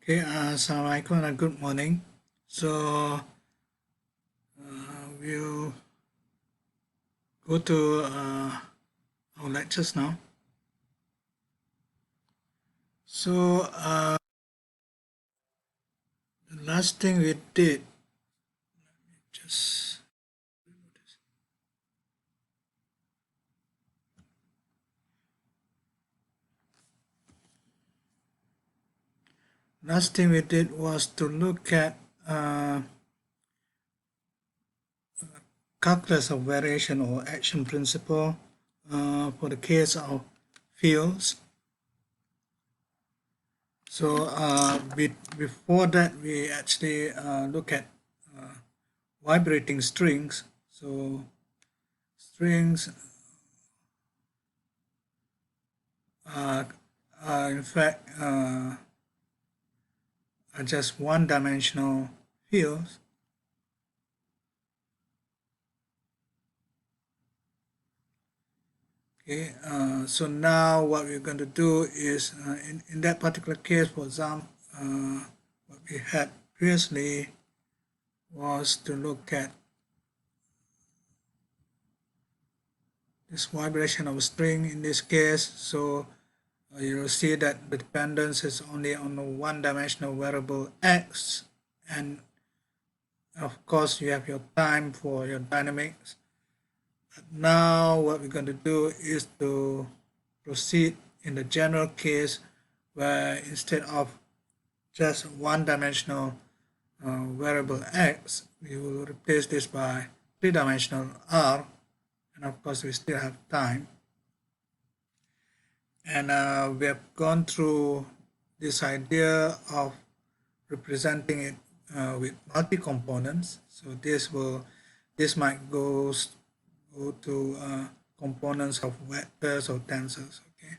Okay, Assalamualaikum and good morning. So we'll go to our lectures now. So the last thing we did, just last thing we did was to look at calculus of variation or action principle for the case of fields. So before that, we actually look at vibrating strings. So strings are in fact are just one-dimensional fields. Okay, so now what we're going to do is in that particular case, for example, what we had previously was to look at this vibration of a string in this case. So you'll see that the dependence is only on the one-dimensional variable x, and of course you have your time for your dynamics. But now what we're going to do is to proceed in the general case where instead of just one-dimensional variable x, we will replace this by three-dimensional r, and of course we still have time. And we have gone through this idea of representing it with multi-components. So this might go to components of vectors or tensors. Okay.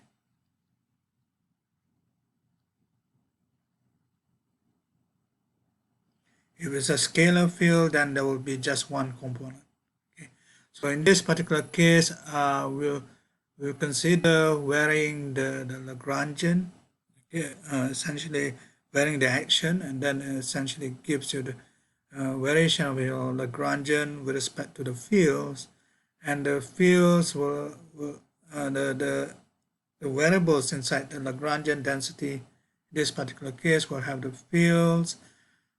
If it's a scalar field, then there will be just one component. Okay. So in this particular case, we'll consider varying the Lagrangian, okay, essentially varying the action, and then essentially gives you the variation of your Lagrangian with respect to the fields, and the fields will the variables inside the Lagrangian density. In this particular case, will have the fields,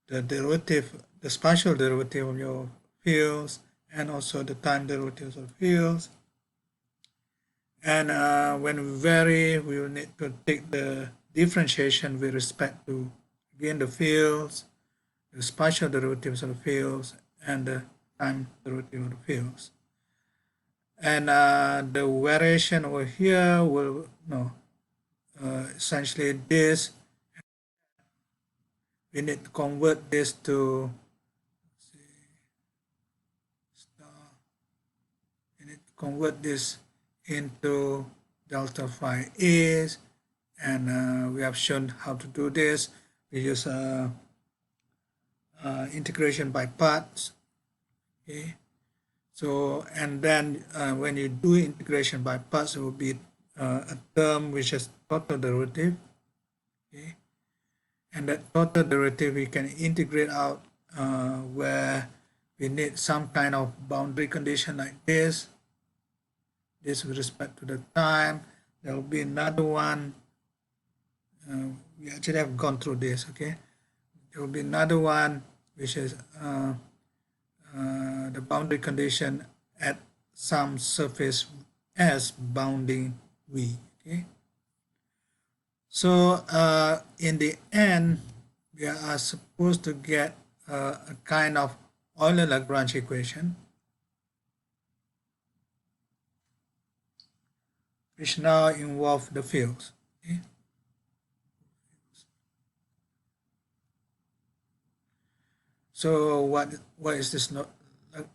the derivative, the spatial derivative of your fields, and also the time derivatives of fields. And when we vary, we will need to take the differentiation with respect to, again, the fields, the spatial derivatives of the fields, and the time derivative of the fields. And the variation over here will, essentially this, we need to convert this to, we need to convert this into delta phi is, and we have shown how to do this. We use integration by parts. Okay, so and then when you do integration by parts, it will be a term which is total derivative. Okay, and that total derivative we can integrate out where we need some kind of boundary condition like this with respect to the time. There will be another one. We actually have gone through this. Okay, there will be another one which is the boundary condition at some surface S bounding V. Okay, so in the end, we are supposed to get a kind of Euler-Lagrange equation, which now involve the fields. Okay? So what is this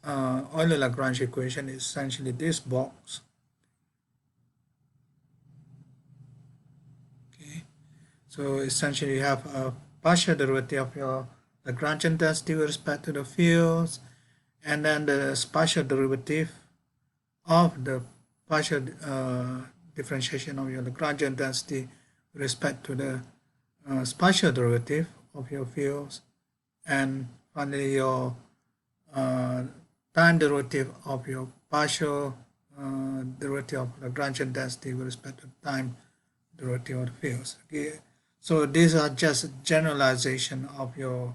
Euler-Lagrange equation? Is essentially this box. Okay, so essentially you have a partial derivative of your Lagrangian density with respect to the fields, and then the spatial derivative of the partial differentiation of your Lagrangian density with respect to the spatial derivative of your fields, and finally your uh, time derivative of your partial derivative of Lagrangian density with respect to time derivative of the fields. Okay, so these are just generalization of your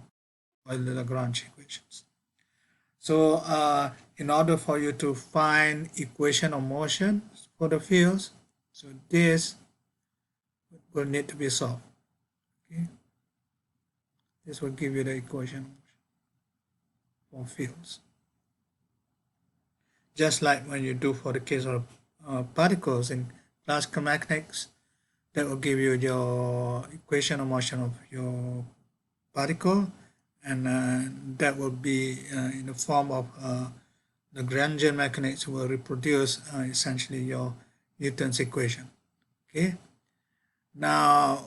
Lagrange equations. So in order for you to find equation of motion for the fields, so this will need to be solved. Okay, this will give you the equation for fields. Just like when you do for the case of particles in classical mechanics, that will give you your equation of motion of your particle, and that will be in the form of the Lagrangian mechanics will reproduce essentially your Newton's equation. Okay. Now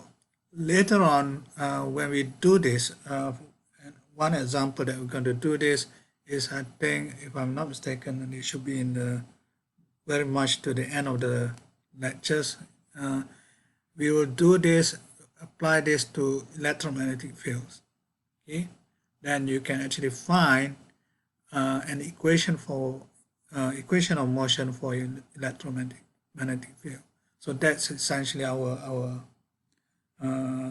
later on, when we do this, one example that we're going to do this is, I think, if I'm not mistaken, and it should be in the very much to the end of the lectures. We will do this, apply this to electromagnetic fields. Okay, then you can actually find an equation for equation of motion for electromagnetic field. So that's essentially our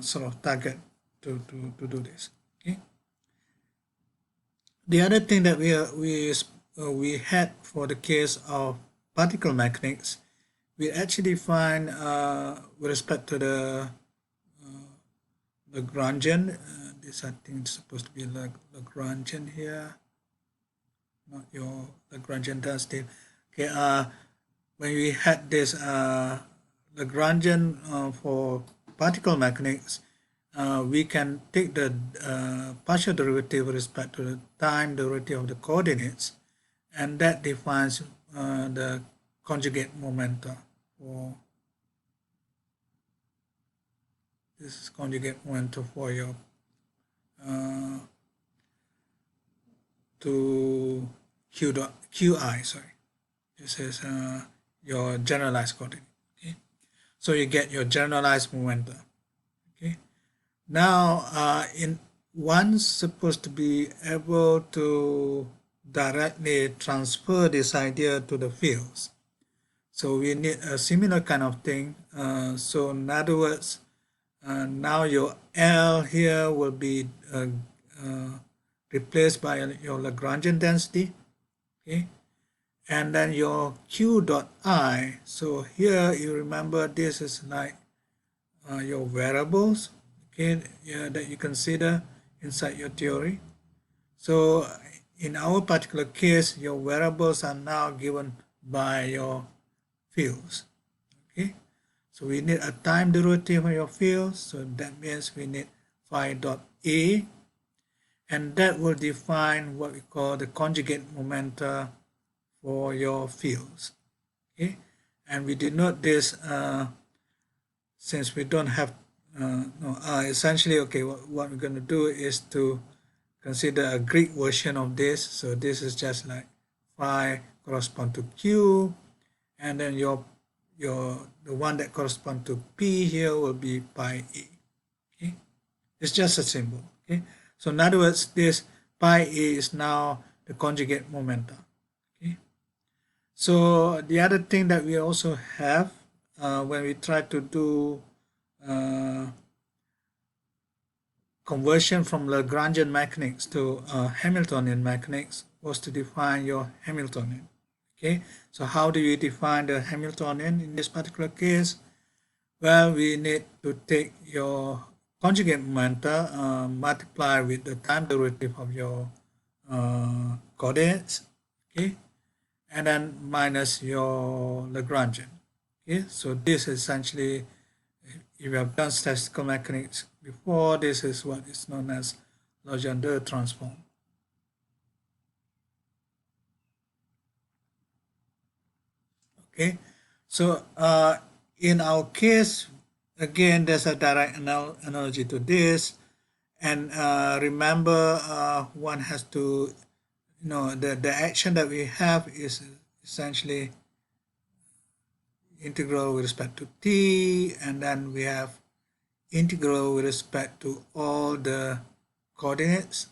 sort of target to do this. Okay. The other thing that we had for the case of particle mechanics, we actually find with respect to the Lagrangian, this I think is supposed to be Lagrangian here, not your Lagrangian density. Okay, when we had this Lagrangian for particle mechanics, we can take the partial derivative with respect to the time derivative of the coordinates, and that defines the conjugate momenta for this is conjugate momenta for your to qi, sorry. This is your generalized coordinate. Okay, so you get your generalized momenta. Okay, now in one's supposed to be able to directly transfer this idea to the fields. So we need a similar kind of thing. So in other words, now your L here will be replaced by your Lagrangian density. Okay, and then your Q dot I. So here you remember this is like your variables, okay, that you consider inside your theory. So in our particular case, your variables are now given by your fields. Okay, so we need a time derivative of your fields, so that means we need phi dot A, and that will define what we call the conjugate momenta for your fields. Okay, and we denote this since we don't have essentially, okay, what we're going to do is to consider a Greek version of this. So this is just like phi correspond to Q, and then the one that correspond to P here will be pi A. Okay, it's just a symbol. Okay, so in other words, this pi A is now the conjugate momenta. Okay, so the other thing that we also have when we try to do conversion from Lagrangian mechanics to Hamiltonian mechanics was to define your Hamiltonian. Okay, so how do you define the Hamiltonian in this particular case? Well, we need to take your conjugate momenta, multiply with the time derivative of your coordinates, okay, and then minus your Lagrangian. Okay, so this is essentially, if you have done statistical mechanics before, this is what is known as Legendre transform. Okay, so in our case, again, there's a direct analogy to this, and remember, one has to, the action that we have is essentially integral with respect to t, and then we have integral with respect to all the coordinates.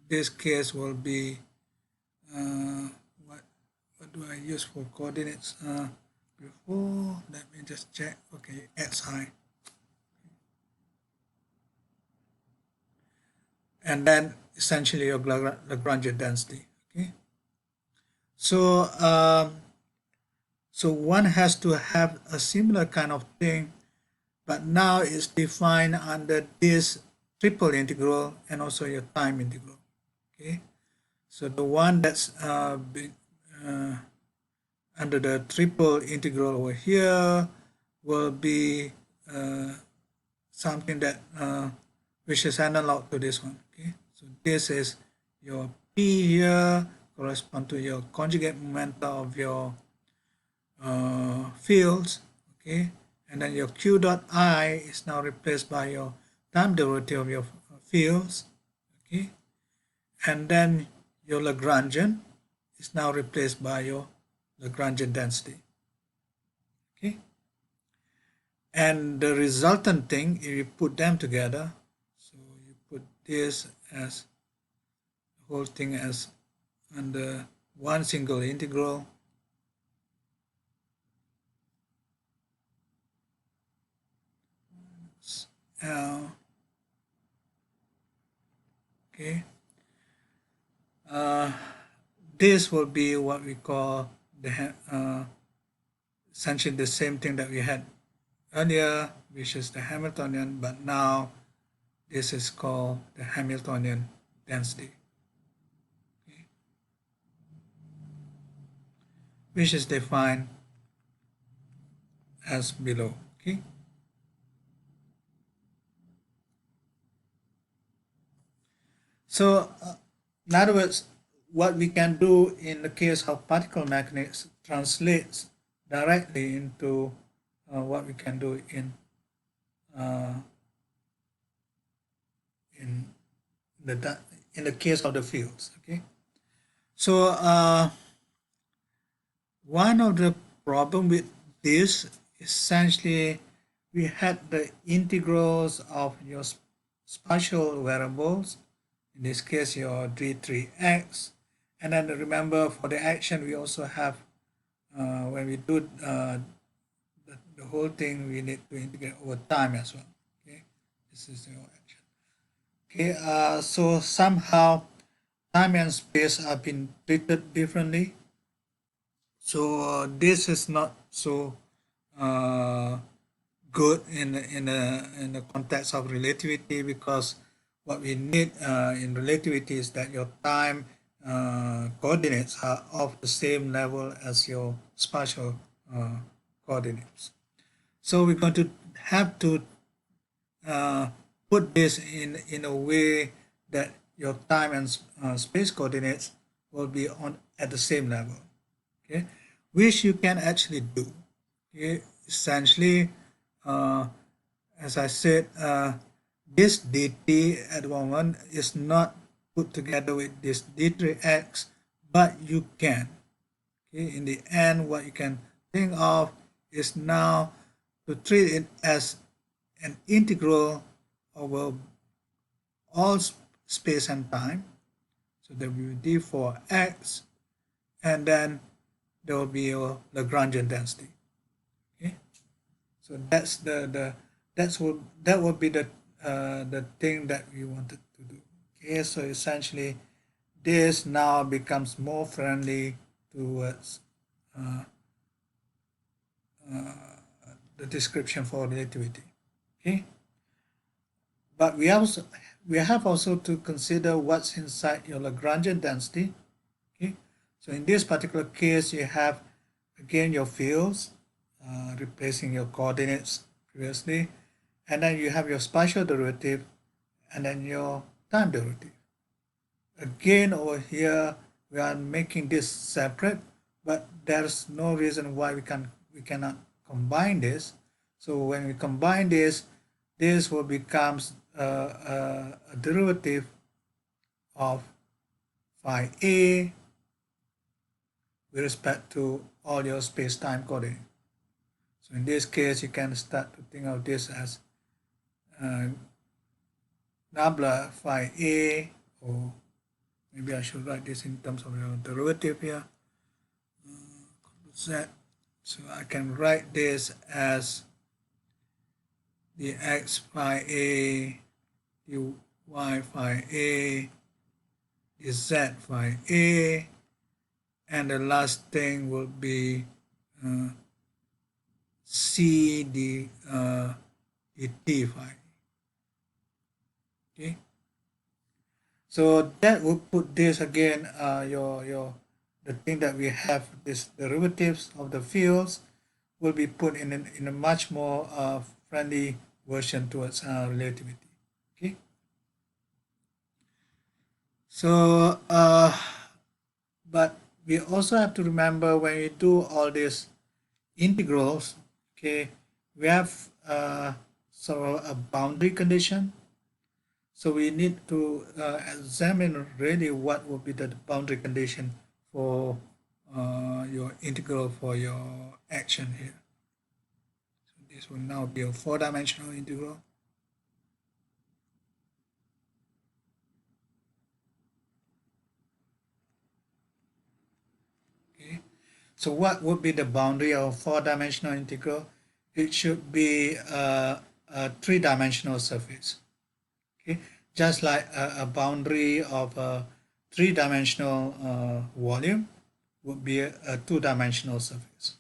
This case will be what do I use for coordinates before? Let me just check. Okay, xi, and then essentially your Lagrange density. Okay, so so one has to have a similar kind of thing, but now it's defined under this triple integral and also your time integral. Okay, so the one that's under the triple integral over here will be something that which is analog to this one. Okay, so this is your P here correspond to your conjugate momenta of your fields. Okay, and then your Q dot I is now replaced by your time derivative of your fields. Okay, and then your Lagrangian is now replaced by your Lagrangian density. Okay, and the resultant thing, if you put them together, so you put this as the whole thing as under one single integral, okay, this will be what we call the essentially the same thing that we had earlier, which is the Hamiltonian, but now this is called the Hamiltonian density, okay, which is defined as below. Okay, so in other words, what we can do in the case of particle mechanics translates directly into what we can do in the case of the fields. Okay, so one of the problem with this, essentially, we had the integrals of your spatial variables, in this case your d3x, and then remember for the action we also have when we do the whole thing, we need to integrate over time as well. Okay, this is your action. Okay, so somehow time and space have been treated differently. So this is not so good in the context of relativity, because what we need in relativity is that your time coordinates are of the same level as your spatial coordinates. So we're going to have to put this in a way that your time and space coordinates will be on at the same level. Okay, which you can actually do. Okay, essentially, as I said, this dt at the moment is not put together with this d3x, but you can. Okay, in the end, what you can think of is now to treat it as an integral over all space and time. So there will be d for x, and then there will be your Lagrangian density. Okay, so that's that would be the thing that we wanted to do. Okay, so essentially, this now becomes more friendly towards the description for relativity. Okay, but we have also to consider what's inside your Lagrangian density. Okay, so in this particular case, you have again your fields replacing your coordinates previously, and then you have your spatial derivative and then your time derivative. Again, over here we are making this separate, but there's no reason why we cannot combine this. So when we combine this will become a derivative of phi a with respect to all your space-time coordinates. So in this case, you can start to think of this as nabla phi a, or maybe I should write this in terms of your derivative here. Z. So I can write this as the x phi a, the y phi a, the z phi a, and the last thing will be c the t phi. Okay. So that would put this again, the thing that we have, this derivatives of the fields, will be put in a much more friendly version towards relativity. Okay. So, but we also have to remember when we do all these integrals, okay, we have sort of a boundary condition. So we need to examine really what would be the boundary condition for your integral for your action here. So this will now be a four-dimensional integral. Okay. So what would be the boundary of a four-dimensional integral? It should be a three-dimensional surface. Okay, just like a boundary of a three-dimensional volume would be a two-dimensional surface.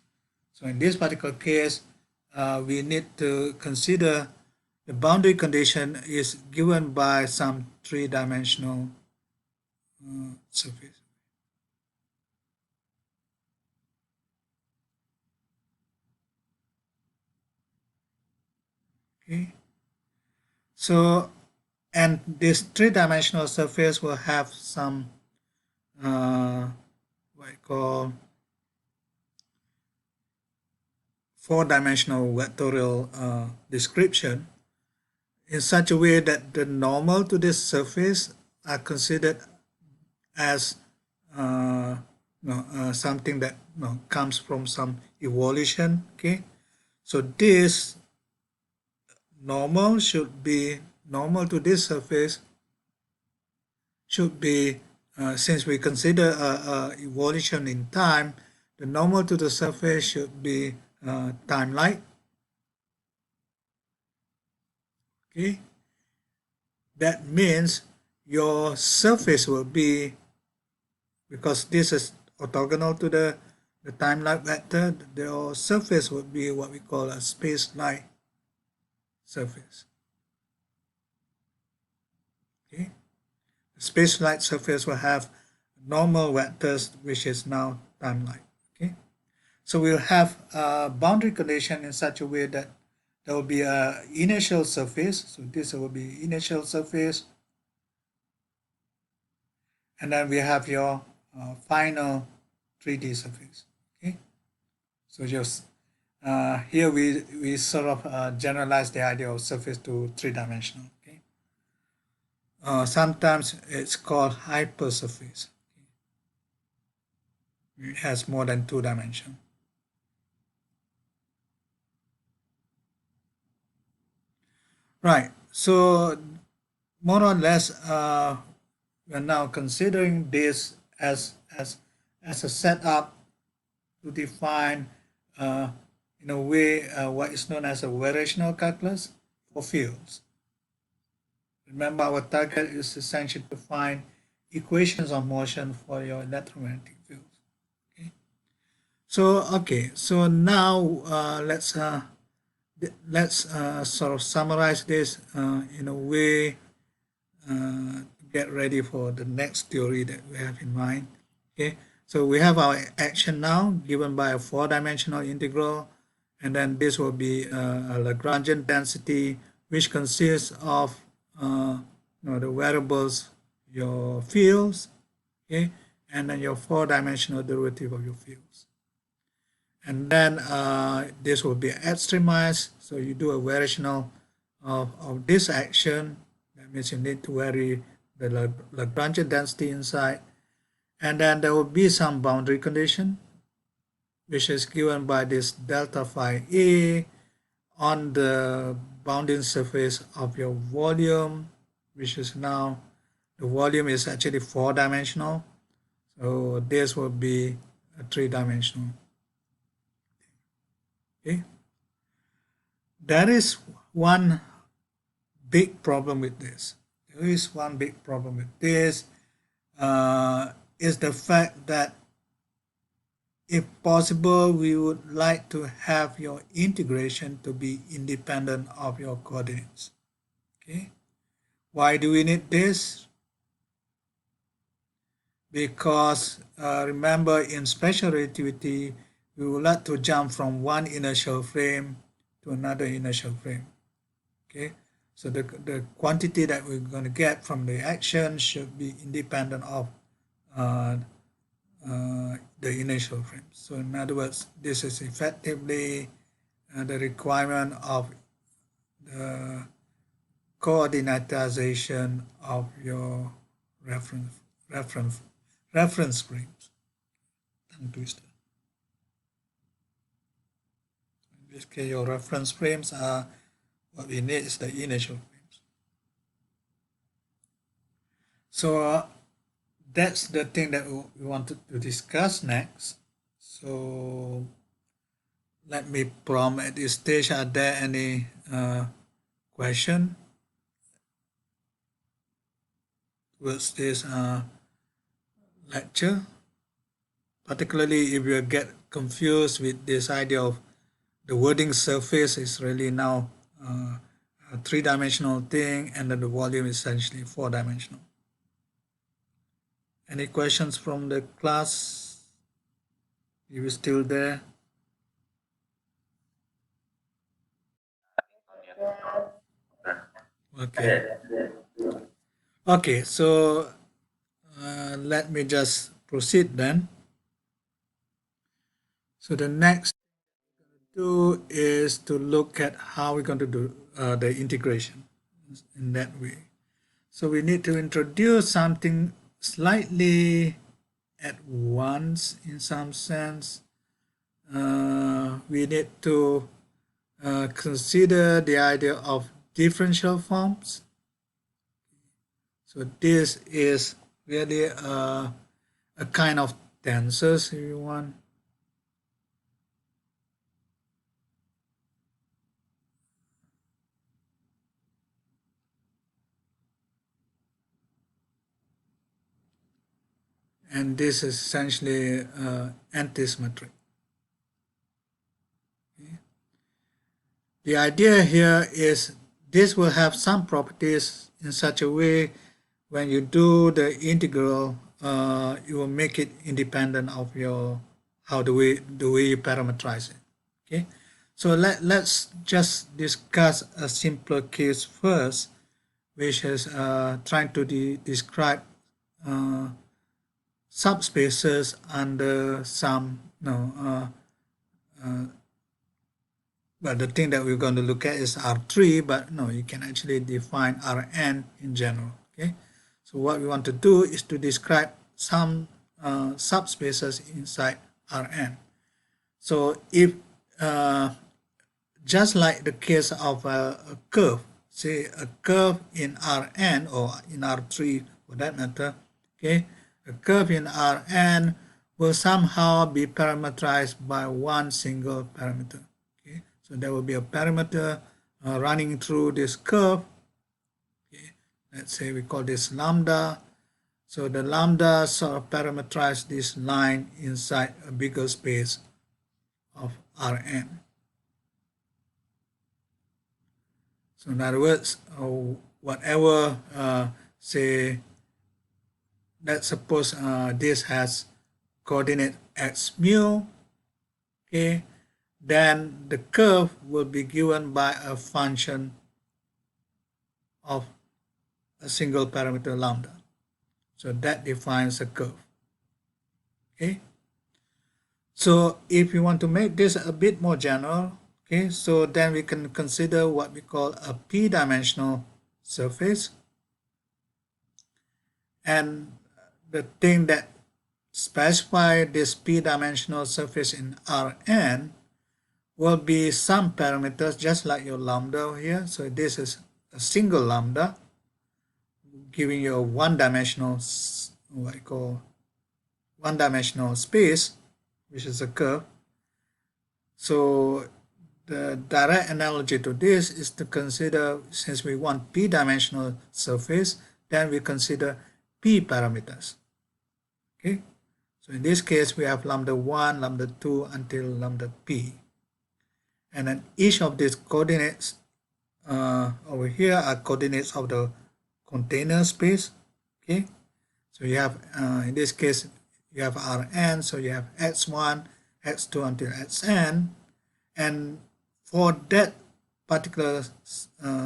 So in this particular case, we need to consider the boundary condition is given by some three-dimensional surface. Okay, so and this three-dimensional surface will have some what I call four-dimensional vectorial description in such a way that the normal to this surface are considered as something that comes from some evolution. Okay, so this normal should be normal to this surface should be since we consider evolution in time, the normal to the surface should be time-like. Okay, that means your surface will be, because this is orthogonal to the time-like vector, your surface would be what we call a space-like surface. Okay, the space-like surface will have normal vectors, which is now time-like. Okay, so we'll have a boundary condition in such a way that there will be a initial surface. So this will be initial surface, and then we have your final 3D surface. Okay, so just here we sort of generalize the idea of surface to three-dimensional. Okay, sometimes it's called hypersurface. Okay? It has more than two dimensions. Right. So more or less, we're now considering this as a setup to define, in a way, what is known as a variational calculus for fields. Remember, our target is essentially to find equations of motion for your electromagnetic fields. Okay. So now let's sort of summarize this in a way to get ready for the next theory that we have in mind. Okay, so we have our action now given by a four-dimensional integral, and then this will be a Lagrangian density which consists of the variables, your fields, okay, and then your four-dimensional derivative of your fields. And then this will be extremized, so you do a variational of this action. That means you need to vary the Lagrangian density inside, and then there will be some boundary condition. which is given by this delta phi A on the bounding surface of your volume, which is now, the volume is actually 4-dimensional. So this will be a 3-dimensional. Okay. There is one big problem with this. There is one big problem with this is the fact that if possible, we would like to have your integration to be independent of your coordinates. Okay. Why do we need this? Because remember, in special relativity, we would like to jump from one inertial frame to another inertial frame. Okay, so the quantity that we're going to get from the action should be independent of the inertial frame. So in other words, this is effectively the requirement of the coordinatization of your reference frames. Tongue twister. In this case, your reference frames are, what we need is the inertial frames. So that's the thing that we wanted to discuss next. So let me prompt at this stage, are there any question towards this lecture? Particularly if you get confused with this idea of the wording surface is really now a 3-dimensional thing, and then the volume is essentially 4-dimensional. Any questions from the class? Are you still there? Okay. Okay, so let me just proceed then. So the next do is to look at how we're going to do the integration in that way. So we need to introduce something slightly at once in some sense. We need to consider the idea of differential forms. So this is really a kind of tensors, if you want. And this is essentially antisymmetric. Okay. The idea here is this will have some properties in such a way when you do the integral, you will make it independent of your the way you parameterize it. Okay, so let's just discuss a simpler case first, which is trying to describe subspaces under some but the thing that we're going to look at is R3, but no, you can actually define Rn in general. Okay, so what we want to do is to describe some subspaces inside Rn. So if just like the case of a curve, say a curve in Rn or in R3 for that matter, okay, a curve in Rn will somehow be parameterized by one single parameter. Okay, so there will be a parameter running through this curve. Okay, let's say we call this lambda. So the lambda sort of parameterize this line inside a bigger space of Rn. So in other words, whatever, say, let's suppose this has coordinate x mu, okay, then the curve will be given by a function of a single parameter lambda. So that defines a curve. Okay. So if you want to make this a bit more general, okay, so then we can consider what we call a p-dimensional surface. And the thing that specify this p-dimensional surface in Rn will be some parameters just like your lambda here. So this is a single lambda giving you a one-dimensional, what I call one-dimensional space, which is a curve. So the direct analogy to this is to consider, since we want p-dimensional surface, then we consider p parameters. Okay, so in this case we have lambda 1, lambda 2 until lambda p, and then each of these coordinates over here are coordinates of the container space. Okay, so you have in this case you have Rn, so you have x1, x2 until xn, and for that particular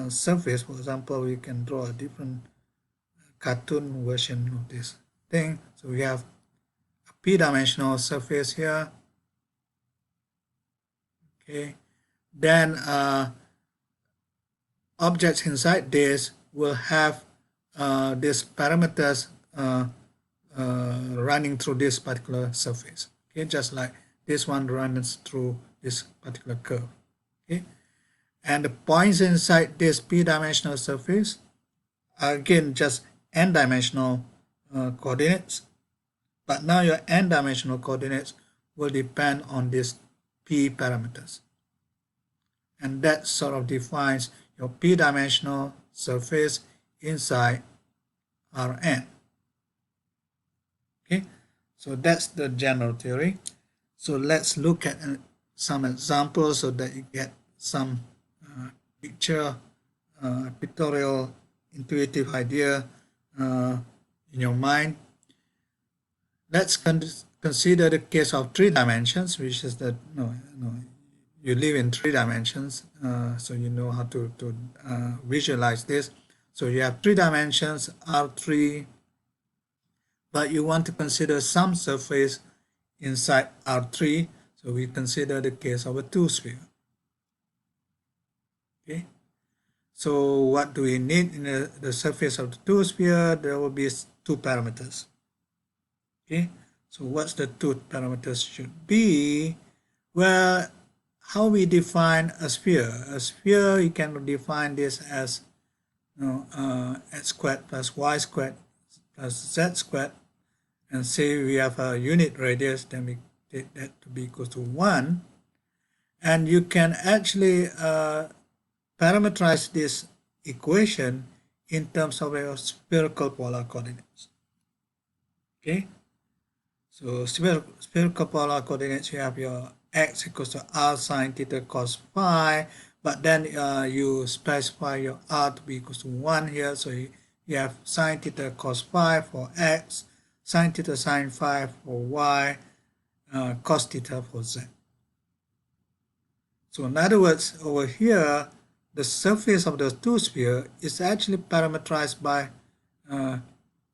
surface, for example, we can draw a different cartoon version of this thing. So we have a p-dimensional surface here. Okay, then objects inside this will have these parameters running through this particular surface. Okay, just like this one runs through this particular curve. Okay, and the points inside this p-dimensional surface are again just n-dimensional coordinates, but now your n-dimensional coordinates will depend on these p parameters, and that sort of defines your p-dimensional surface inside Rn. Okay, so that's the general theory. So let's look at some examples so that you get some picture, pictorial, intuitive idea in your mind. Let's consider the case of 3 dimensions, which is that you live in 3 dimensions, so you know how to visualize this. So you have 3 dimensions, R3, but you want to consider some surface inside R3, so we consider the case of a 2-sphere. Okay, so what do we need in the surface of the 2-sphere? There will be 2 parameters. Okay, so what's the 2 parameters should be? Well, how we define a sphere? A sphere, you can define this as x squared plus y squared plus z squared, and say we have a unit radius, then we take that to be equal to 1, and you can actually parameterize this equation in terms of your spherical polar coordinates. Okay, so spherical polar coordinates, you have your x equals to r sine theta cos phi, but then you specify your r to be equals to 1 here, so you have sine theta cos phi for x, sine theta sine phi for y, cos theta for z. So in other words, over here, the surface of the 2-sphere is actually parameterized by 2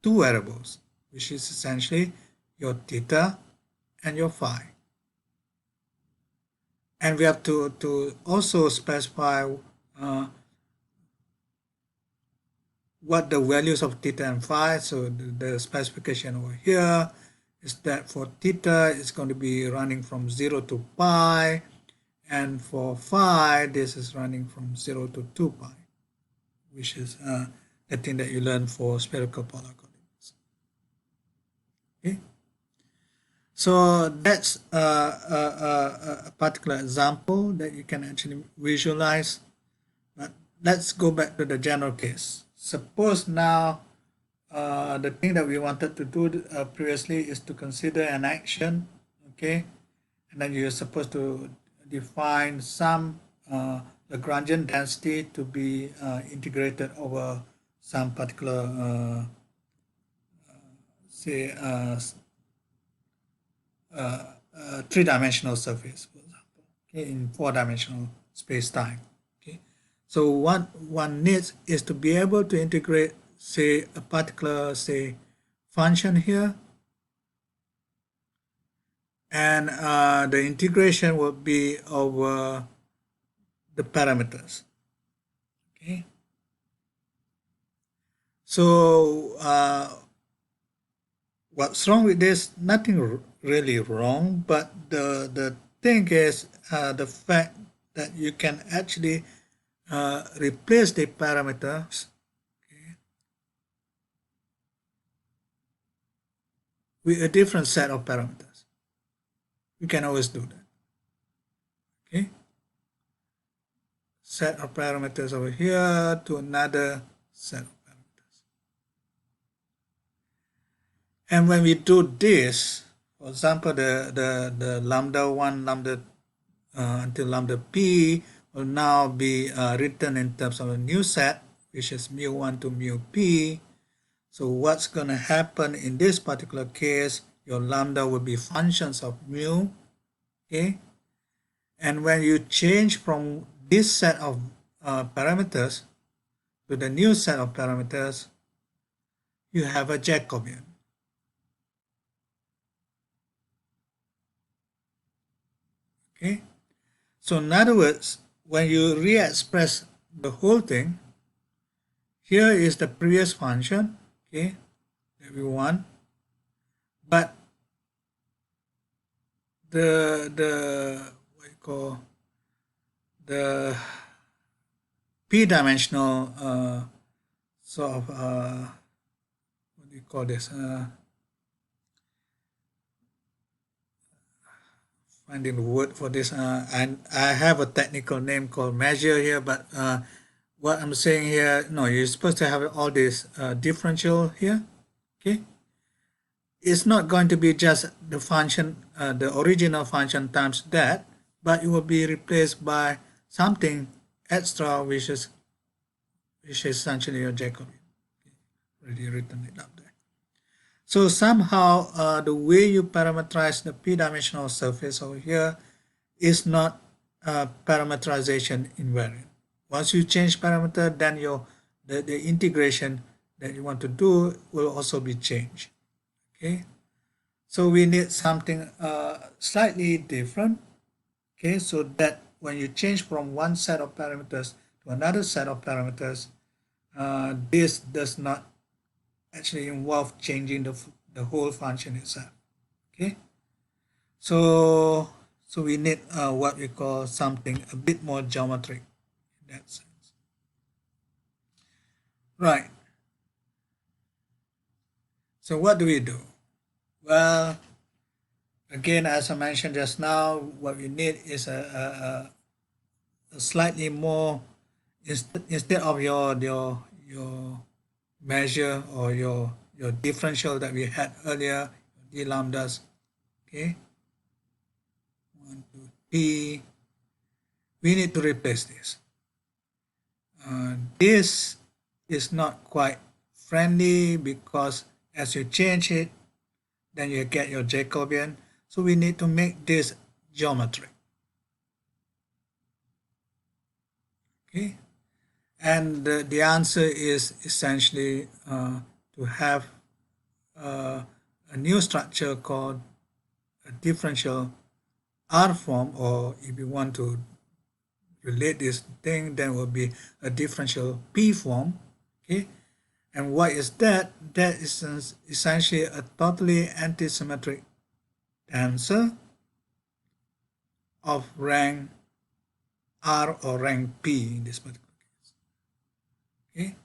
variables, which is essentially your theta and your phi. And we have to also specify what the values of theta and phi. So the specification over here is that for theta, it's going to be running from 0 to pi, and for phi, this is running from 0 to 2 pi, which is the thing that you learn for spherical polar coordinates. Okay, so that's a particular example that you can actually visualize. But let's go back to the general case. Suppose now the thing that we wanted to do previously is to consider an action, okay, and then you're supposed to define some Lagrangian density to be integrated over some particular say 3-dimensional surface, for example, okay, in 4-dimensional space-time. Okay, so what one needs is to be able to integrate, say, a particular, say, function here, and the integration will be over the parameters. Okay, so what's wrong with this? Nothing really wrong, but the thing is the fact that you can actually replace the parameters, okay, with a different set of parameters. You can always do that. Okay, set of parameters over here to another set of parameters. And when we do this, for example, the lambda 1, lambda until lambda p will now be written in terms of a new set, which is mu1 to mu p. So what's going to happen in this particular case, your lambda will be functions of mu, okay? And when you change from this set of parameters to the new set of parameters, you have a Jacobian. Okay? So in other words, when you re-express the whole thing, here is the previous function, okay, that we want, but the what you call the p-dimensional sort of what do you call this? Finding the word for this. And I have a technical name called measure here, but what I'm saying here, no, you're supposed to have all this differential here, okay? It's not going to be just the function, the original function times that, but it will be replaced by something extra, which is essentially your Jacobian. Already written it up there. So somehow the way you parameterize the p-dimensional surface over here is not parameterization invariant. Once you change parameter, then the integration that you want to do will also be changed. Okay, so we need something slightly different. Okay, so that when you change from one set of parameters to another set of parameters, this does not actually involve changing the whole function itself. Okay, so we need what we call something a bit more geometric in that sense. Right. So what do we do? Well, again, as I mentioned just now, what we need is a slightly more, instead of your measure or your differential that we had earlier, d lambdas, okay, 1 2 p, we need to replace this. This is not quite friendly because as you change it, then you get your Jacobian. So we need to make this geometric. Okay, and the answer is essentially to have a new structure called a differential R form, or if you want to relate this thing, then will be a differential P form. Okay, and what is that? That is essentially a totally antisymmetric tensor of rank R or rank P in this particular case. Okay,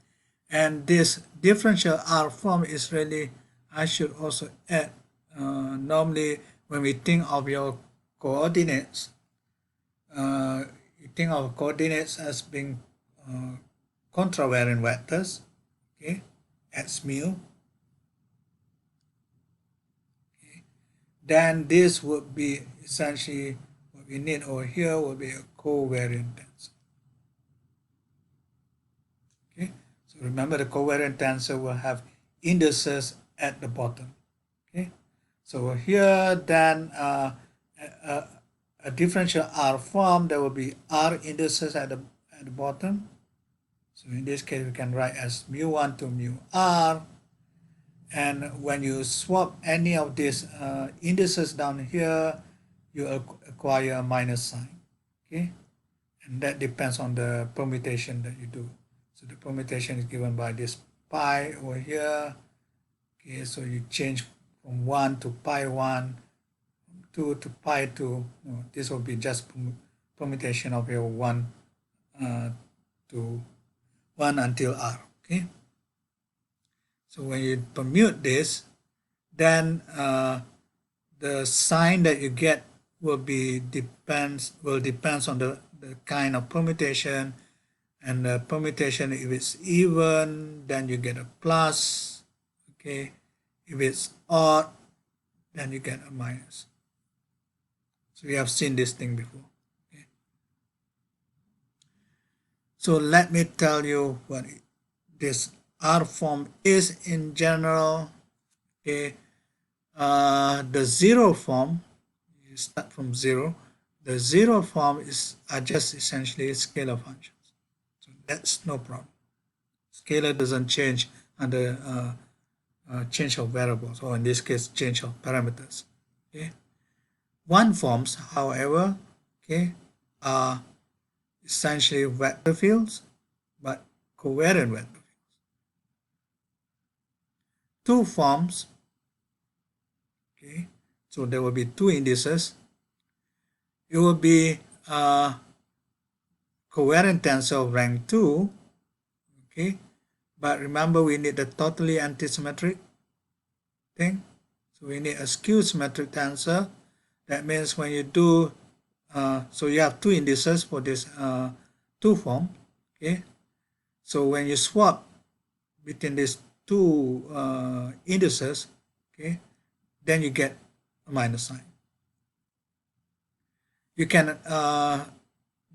and this differential R form is really, I should also add, normally when we think of your coordinates, you think of coordinates as being contravariant vectors, okay, x mu. Okay. Then this would be essentially what we need over here will be a covariant tensor. Okay, so remember the covariant tensor will have indices at the bottom. Okay, so here then a differential R form, there will be R indices at the bottom. So in this case, we can write as mu1 to mu R. And when you swap any of these indices down here, you acquire a minus sign. Okay, and that depends on the permutation that you do. So the permutation is given by this pi over here. Okay, so you change from 1 to pi 1, 2 to pi 2. No, this will be just permutation of your 1 to 1 until r. Okay. So when you permute this, then the sign that you get will depends on the kind of permutation, and the permutation, if it's even, then you get a plus. Okay, if it's odd, then you get a minus. So we have seen this thing before. Okay. So let me tell you what this R form is in general. Okay, the zero form, you start from 0. The zero form are just essentially scalar functions. So that's no problem. Scalar doesn't change under change of variables, or in this case, change of parameters. Okay. One forms, however, okay, are essentially vector fields, but covariant vector fields. Two forms, okay, so there will be two indices. It will be a covariant tensor of rank 2, okay, but remember we need the totally antisymmetric thing, so we need a skew symmetric tensor. That means when you do, so you have two indices for this two form, okay, so when you swap between these two indices, okay, then you get a minus sign. You can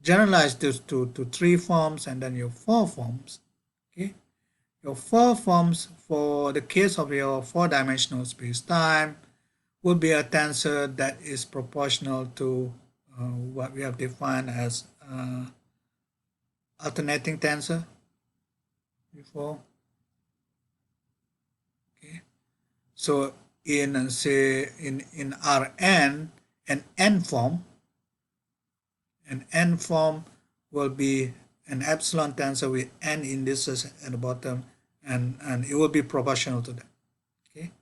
generalize this to three forms, and then your four forms. Okay, your four forms for the case of your four-dimensional space-time will be a tensor that is proportional to what we have defined as alternating tensor before. Okay, so in say in Rn, an n form will be an epsilon tensor with n indices at the bottom, and it will be proportional to that. Okay,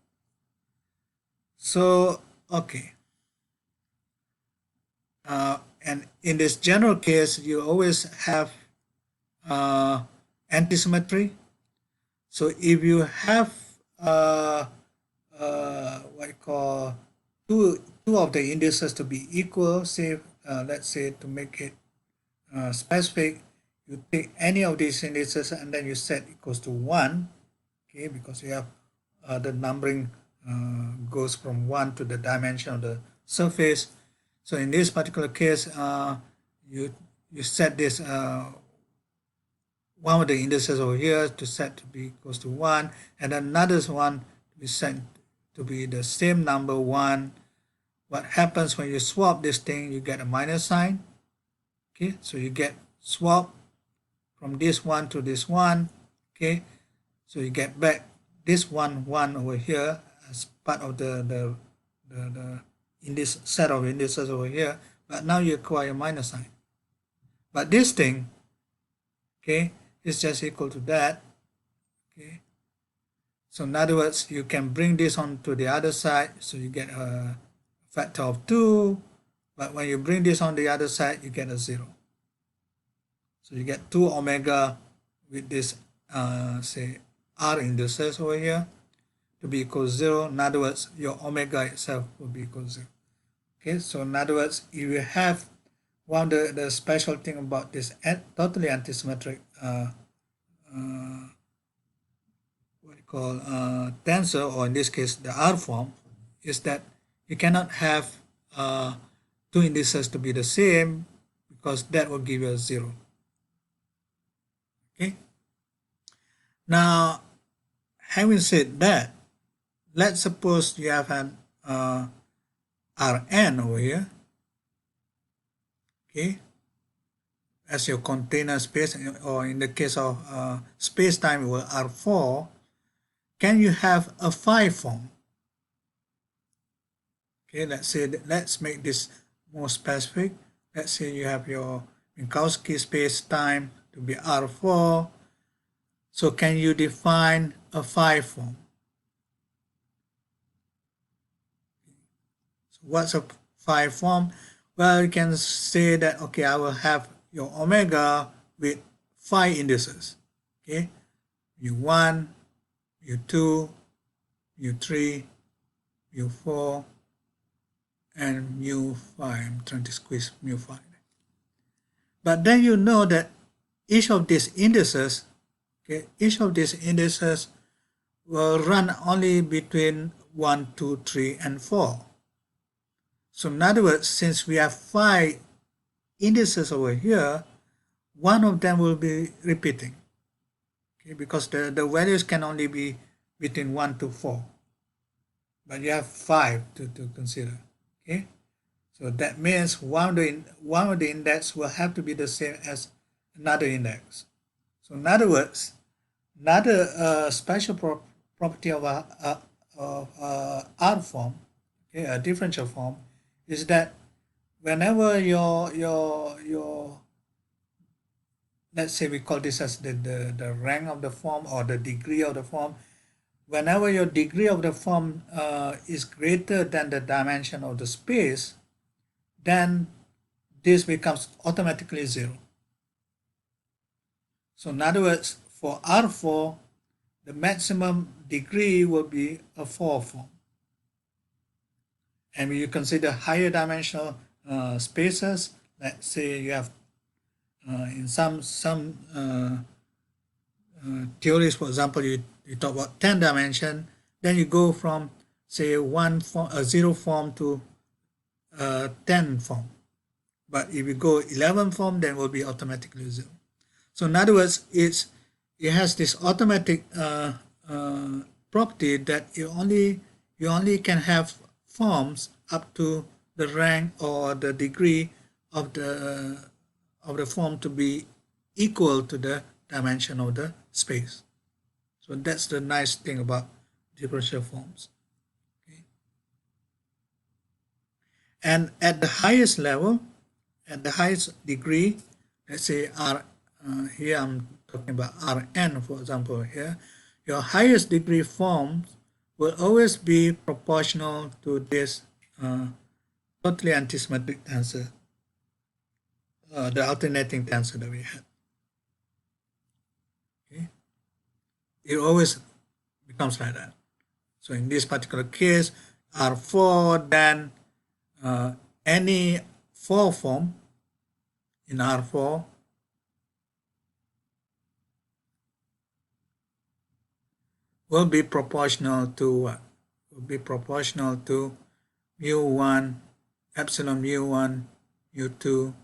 so okay, and in this general case, you always have antisymmetry. So if you have what you call two of the indices to be equal, say let's say to make it specific, you take any of these indices and then you set equals to 1, okay, because you have the numbering goes from 1 to the dimension of the surface. So in this particular case, you set this one of the indices over here to set to be equals to 1, and another one to be set to be the same number 1. What happens when you swap this thing, you get a minus sign. Okay, so you get swap from this one to this one. Okay, so you get back this one over here as part of the in this set of indices over here, but now you acquire a minus sign. But this thing, okay, is just equal to that. Okay, so in other words, you can bring this on to the other side, so you get a factor of 2, but when you bring this on the other side, you get a 0. So you get 2 omega with this say r indices over here to be equal to 0. In other words, your omega itself will be equal to 0. Okay, so in other words, if you have one of the special thing about this totally antisymmetric what you call tensor, or in this case the R form, is that you cannot have two indices to be the same, because that will give you a 0. Okay. Now, having said that, let's suppose you have an Rn over here, okay, as your container space, or in the case of space-time, it will R4. Can you have a phi form? Okay, let's make this more specific. Let's say you have your Minkowski space-time to be R4. So can you define a phi form? what's a phi form? Well, you can say that, okay, I will have your omega with phi indices, okay, mu1, mu2, mu3, mu4, and mu5. I'm trying to squeeze mu5. But then you know that each of these indices, okay, each of these indices will run only between 1, 2, 3, and 4. So in other words, since we have 5 indices over here, one of them will be repeating, okay, because the values can only be between 1 to 4. But you have 5 to consider, okay? So that means one of the index will have to be the same as another index. So in other words, another special property of a R form, okay, a differential form, is that whenever your let's say we call this as the rank of the form or the degree of the form, whenever your degree of the form is greater than the dimension of the space, then this becomes automatically 0. So in other words, for R4, the maximum degree will be a 4 form. And when you consider higher dimensional spaces, let's say you have in some theories, for example, you talk about 10 dimension, then you go from say a 0 form to 10 form. But if you go 11 form, then it will be automatically 0. So in other words, it has this automatic property that you only can have forms up to the rank or the degree of the form to be equal to the dimension of the space. So that's the nice thing about differential forms. Okay. And at the highest level, at the highest degree, let's say here I'm talking about Rn, for example, here, your highest degree forms will always be proportional to this totally antisymmetric tensor, the alternating tensor that we had. Okay. It always becomes like that. So in this particular case, R4, then any 4 form in R4 will be proportional to what? Will be proportional to mu1, epsilon mu1, mu2,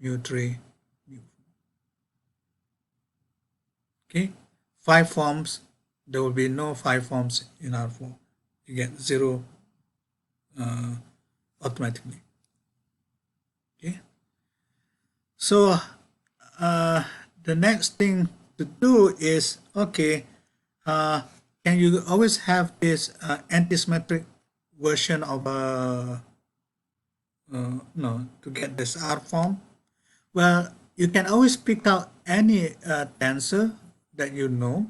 mu3, mu4. Okay, 5 forms, there will be no 5 forms in R4. You get 0 automatically. Okay, so the next thing to do is, okay, can you always have this antisymmetric version of no, to get this R form? Well, you can always pick out any tensor that you know.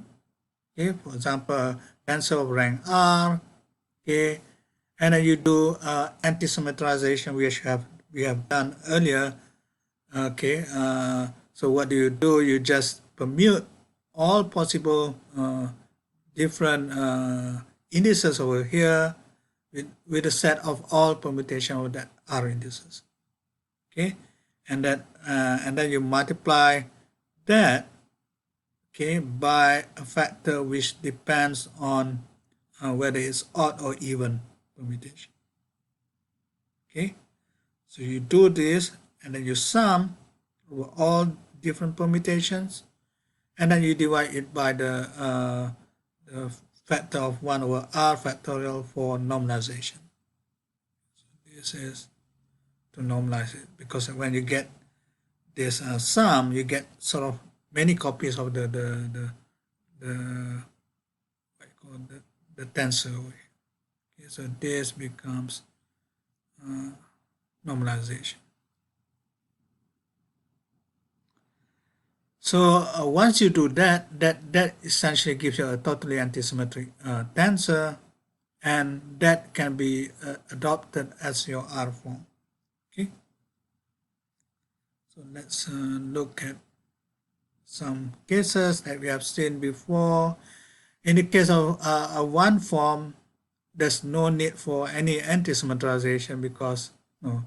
Okay, for example, tensor of rank R. Okay, and then you do antisymmetrization, which we have done earlier. Okay, so what do? You just permute all possible different indices over here with a set of all permutation of that R indices. Okay, and then you multiply that, okay, by a factor which depends on whether it's odd or even permutation. Okay, so you do this and then you sum over all different permutations, and then you divide it by the factor of 1 over R factorial for normalization. So this is to normalize it, because when you get this sum, you get sort of many copies of the what you call the tensor. Okay, so this becomes normalization. So once you do that, that essentially gives you a totally antisymmetric tensor, and that can be adopted as your R form. Okay, so let's look at some cases that we have seen before. In the case of a one form, there's no need for any anti-symmetrization because no,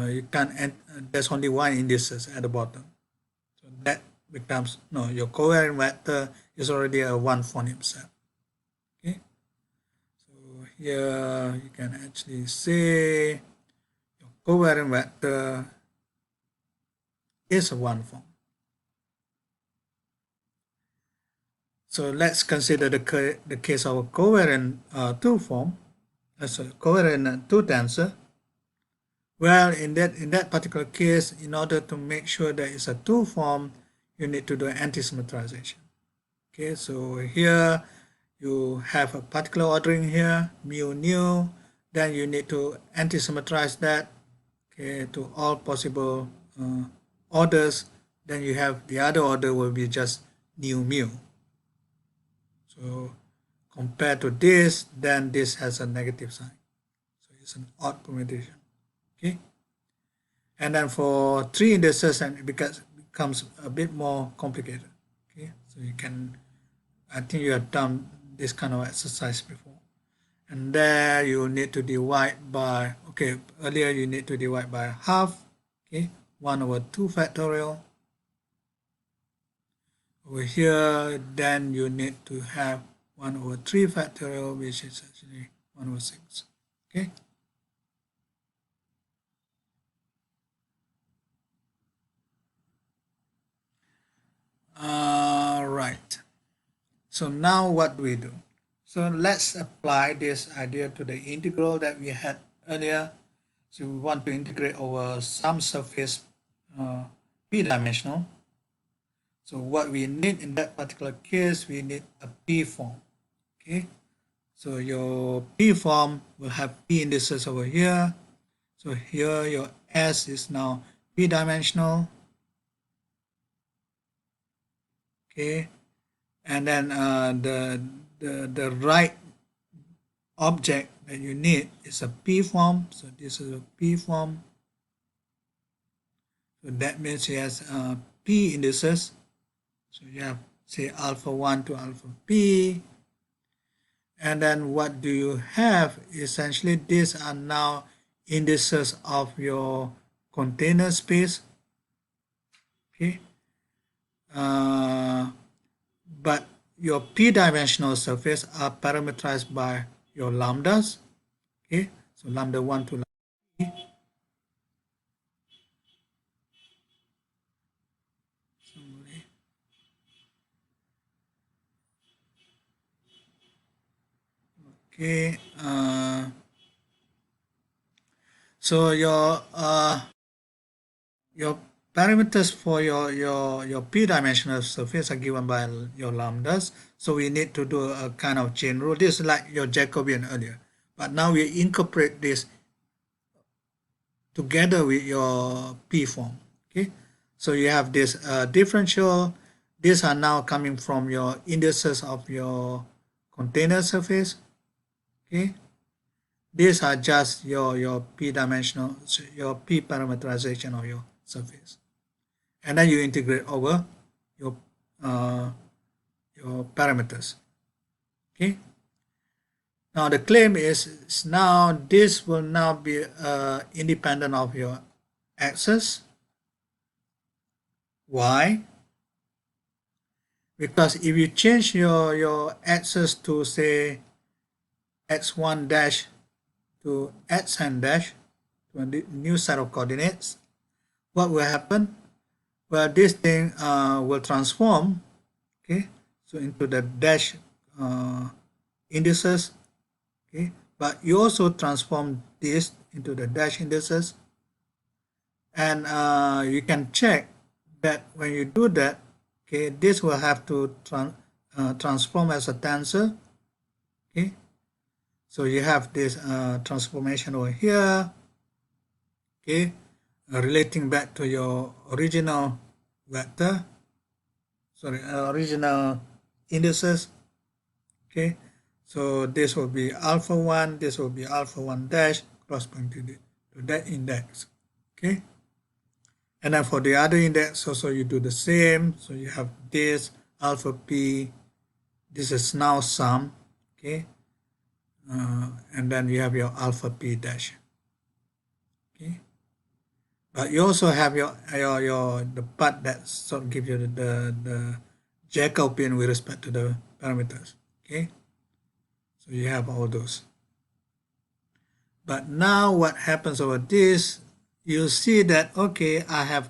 you can't. There's only one indices at the bottom, so that becomes no. Your covariant vector is already a one form himself. Okay, so here you can actually say your covariant vector is a one form. So let's consider the case of a covariant two form, as a covariant two tensor. Well, in that particular case, in order to make sure that it's a two form, you need to do anti-symmetrization. Okay, so here you have a particular ordering here, mu nu, then you need to anti-symmetrize that, okay, to all possible orders. Then you have the other order will be just nu mu. So compared to this, then this has a negative sign. So it's an odd permutation. Okay. And then for three indices, and it becomes a bit more complicated. Okay. So you can, I think you have done this kind of exercise before. And there you need to divide by, okay, earlier you need to divide by half, okay, 1 over 2 factorial. Over here, then you need to have 1 over 3 factorial, which is actually 1 over 6. Okay. Right. So now what do we do? So let's apply this idea to the integral that we had earlier. So we want to integrate over some surface p-dimensional. So what we need in that particular case, we need a p form. Okay. So your p form will have p indices over here. So here your S is now p-dimensional. Okay, and then the right object that you need is a p form. So this is a p form. So that means it has p indices. So you have say alpha 1 to alpha p. And then what do you have? Essentially, these are now indices of your container space. Okay. But your p-dimensional surface are parameterized by your lambdas. Okay. So lambda 1 to lambda 3. Okay. So your parameters for your p-dimensional surface are given by your lambdas. So we need to do a kind of chain rule. This is like your Jacobian earlier. But now we incorporate this together with your p form. Okay. So you have this differential. These are now coming from your indices of your container surface. Okay. These are just your p-dimensional, your p parameterization of your surface, and then you integrate over your parameters. Okay. Now the claim is now this will now be independent of your axis. Why? Because if you change your axis to say x1 dash to xn dash, to a new set of coordinates, what will happen? Well, this thing will transform, okay, so into the dash indices, okay, but you also transform this into the dash indices, and you can check that when you do that, okay, this will have to transform as a tensor, okay. So you have this transformation over here, okay, relating back to your original vector, original indices, okay. So this will be alpha 1, this will be alpha 1 dash corresponding to that index. Okay. And then for the other index also you do the same. So you have this alpha p, this is now sum, okay, and then you have your alpha p dash. Okay. But you also have your the part that sort of give you the Jacobian with respect to the parameters. Okay. So you have all those. But now what happens over this, you see that, okay, I have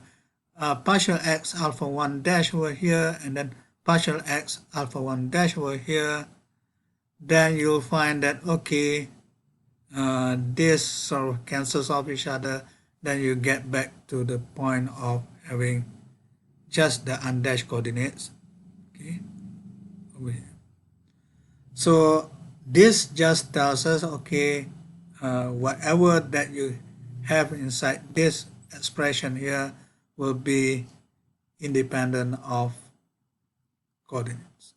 partial x alpha 1 dash over here and then partial x alpha 1 dash over here. Then you'll find that, okay, this sort of cancels off each other. Then you get back to the point of having just the undashed coordinates. Okay, over here. So this just tells us, okay, whatever that you have inside this expression here will be independent of coordinates.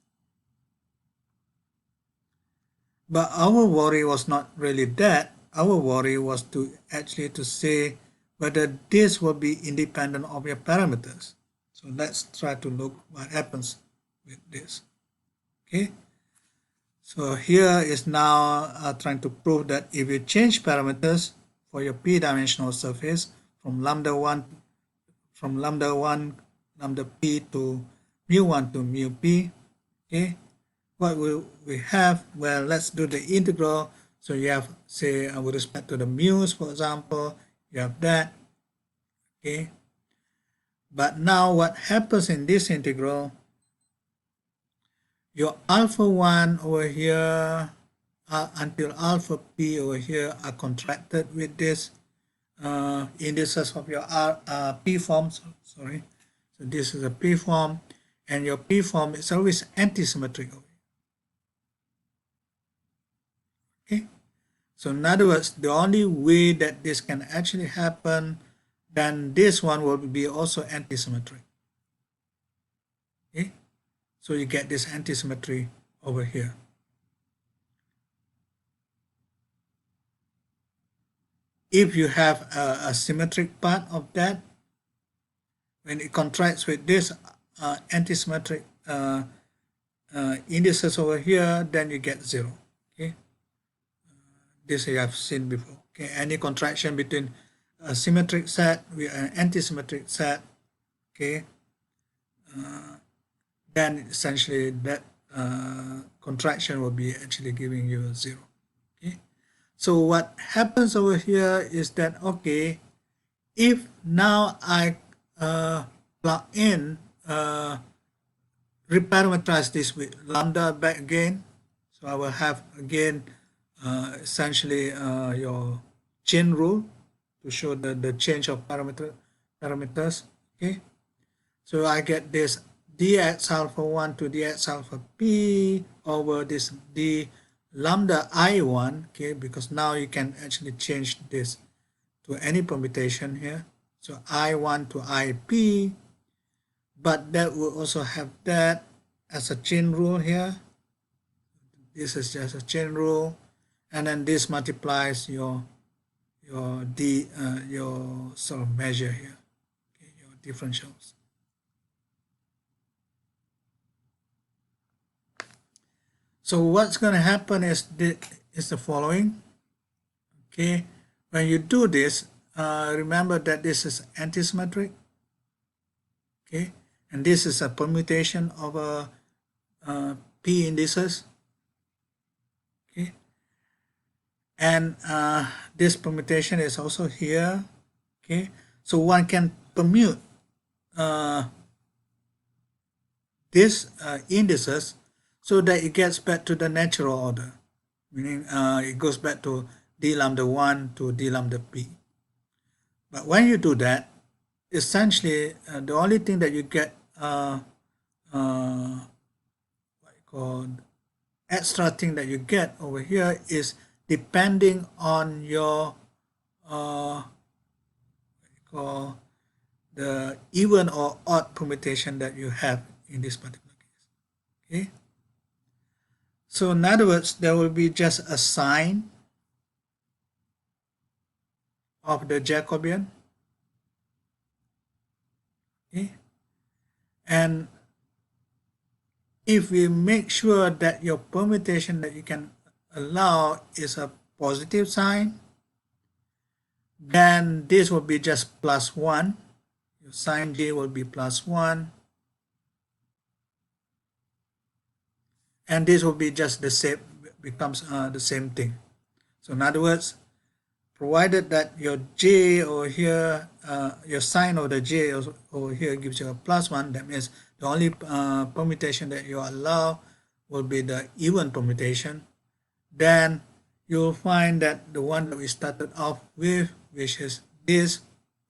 But our worry was not really that. Our worry was to actually to say whether this will be independent of your parameters. So let's try to look what happens with this. Okay. So here is now trying to prove that if you change parameters for your p-dimensional surface from lambda 1, lambda p to mu1 to mu p, okay, what will we have? Well, let's do the integral. So you have, say, with respect to the mu's, for example, you have that, okay. But now what happens in this integral, your alpha 1 over here until alpha p over here are contracted with this indices of your p form, sorry. So this is a p form, and your p form is always antisymmetric. Okay. So in other words, the only way that this can actually happen, then this one will be also antisymmetric. Okay. So you get this antisymmetry over here. If you have a symmetric part of that, when it contracts with this antisymmetric indices over here, then you get 0. Okay, this you have seen before. Okay, any contraction between a symmetric set with an antisymmetric set, okay, then essentially that contraction will be actually giving you a 0. Okay, so what happens over here is that, okay, if now I plug in reparameterize this with lambda back again, so I will have again essentially your chain rule to show the change of parameters. Okay, so I get this dx alpha 1 to dx alpha p over this d lambda I1, okay, because now you can actually change this to any permutation here. So I1 to IP, but that will also have that as a chain rule here. This is just a chain rule, and then this multiplies your sort of measure here, okay, your differentials. So what's going to happen is the following. Okay, when you do this, remember that this is antisymmetric. Okay, and this is a permutation of p indices. Okay, and this permutation is also here. Okay, so one can permute these indices so that it gets back to the natural order, meaning it goes back to d lambda 1 to d lambda p. But when you do that, essentially the only thing that you get what you call extra thing that you get over here is depending on your what you call the even or odd permutation that you have in this particular case. Okay, So in other words, there will be just a sign of the Jacobian. Okay? And if we make sure that your permutation that you can allow is a positive sign, then this will be just plus 1. Your sign J will be plus 1. And this will be just the same, becomes the same thing. So in other words, provided that your J over here, your sign of the J over here gives you a plus 1, that means the only permutation that you allow will be the even permutation. Then you'll find that the one that we started off with, which is this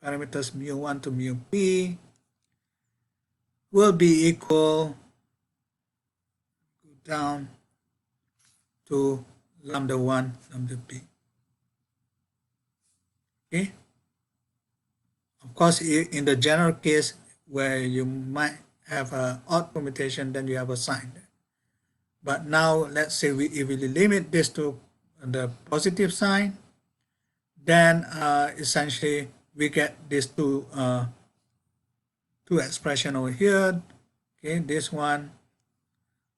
parameters mu1 to mu p, will be equal down to lambda 1, lambda p. Okay. Of course, in the general case where you might have an odd permutation, then you have a sign. But now, let's say if we limit this to the positive sign, then essentially we get these two expression over here. Okay, this one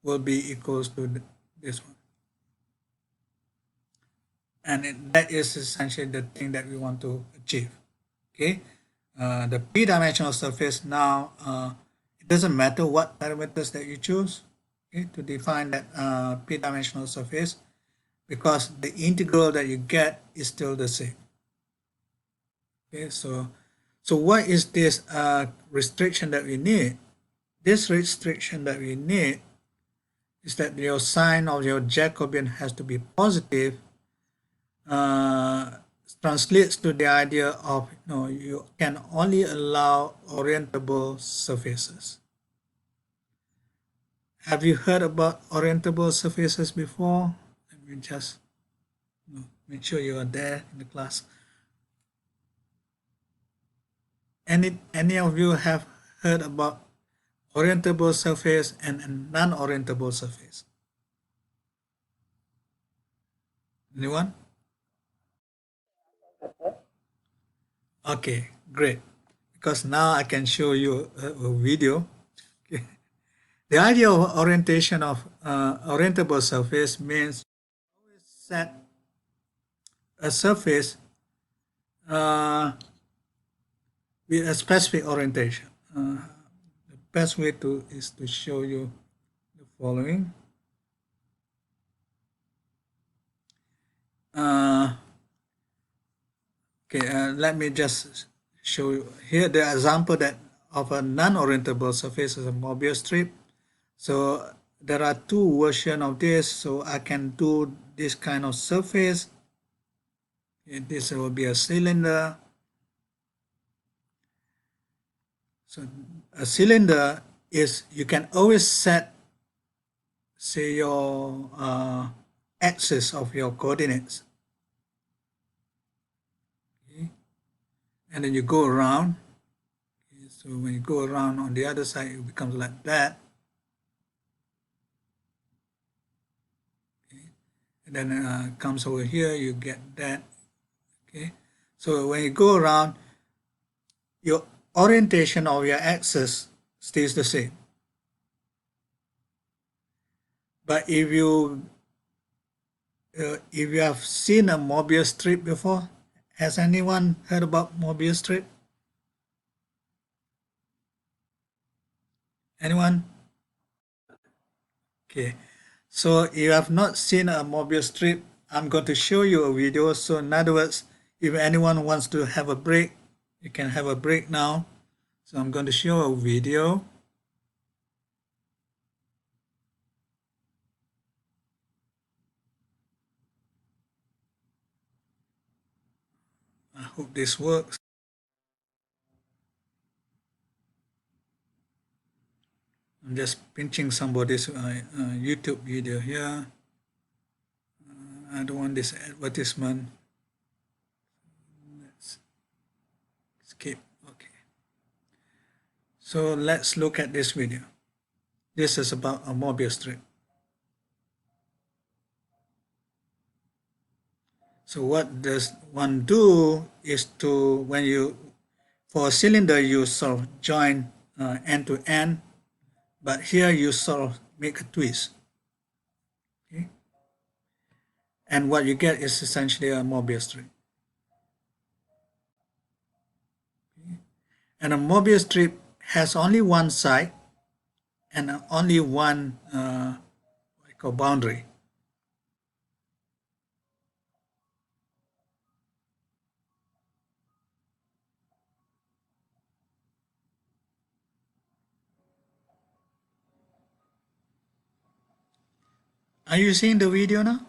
will be equals to this one. And that is essentially the thing that we want to achieve. Okay, the p-dimensional surface now, it doesn't matter what parameters that you choose, okay, to define that p-dimensional surface, because the integral that you get is still the same. Okay, so what is this restriction that we need? This restriction that we need is that your sign of your Jacobian has to be positive. Translates to the idea of you can only allow orientable surfaces. Have you heard about orientable surfaces before? Let me just make sure you are there in the class. Any of you have heard about orientable surface and a non-orientable surface? Anyone? Okay, great. Because now I can show you a video. Okay. The idea of orientation of orientable surface means always set a surface with a specific orientation. The best way is to show you the following. Let me just show you here the example that of a non-orientable surface is a Mobius strip. So there are two versions of this. So I can do this kind of surface. This will be a cylinder. So a cylinder is, you can always set, say, your axis of your coordinates. Okay. And then you go around. Okay. So when you go around on the other side, it becomes like that. Okay. And then comes over here, you get that. Okay. So when you go around, your orientation of your axis stays the same. But if you have seen a Mobius strip before, has anyone heard about Mobius strip? Anyone? Okay. So if you have not seen a Mobius strip, I'm going to show you a video. So in other words, if anyone wants to have a break, you can have a break now. So I'm going to show a video. I hope this works. I'm just pinching somebody's YouTube video here. I don't want this advertisement. Let's skip. Okay. So let's look at this video. This is about a Mobius strip. So what does one do is to, for a cylinder, you sort of join end to end, but here you sort of make a twist. Okay? And what you get is essentially a Mobius strip. Okay? And a Mobius strip has only one side and only one what I call boundary. Are you seeing the video now?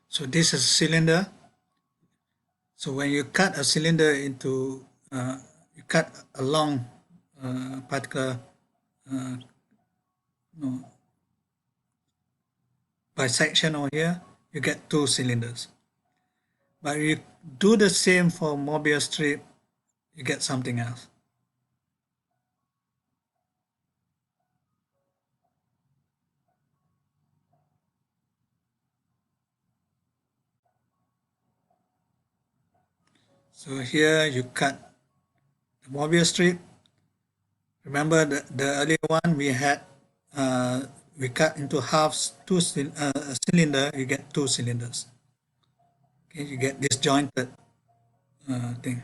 So this is a cylinder. So when you cut a cylinder into, you cut along particular no, bisection over here, you get two cylinders. But you do the same for Mobius strip, you get something else. So here you cut the Mobius strip. Remember the earlier one we had, we cut into halves, a cylinder, you get two cylinders. Okay, you get disjointed thing.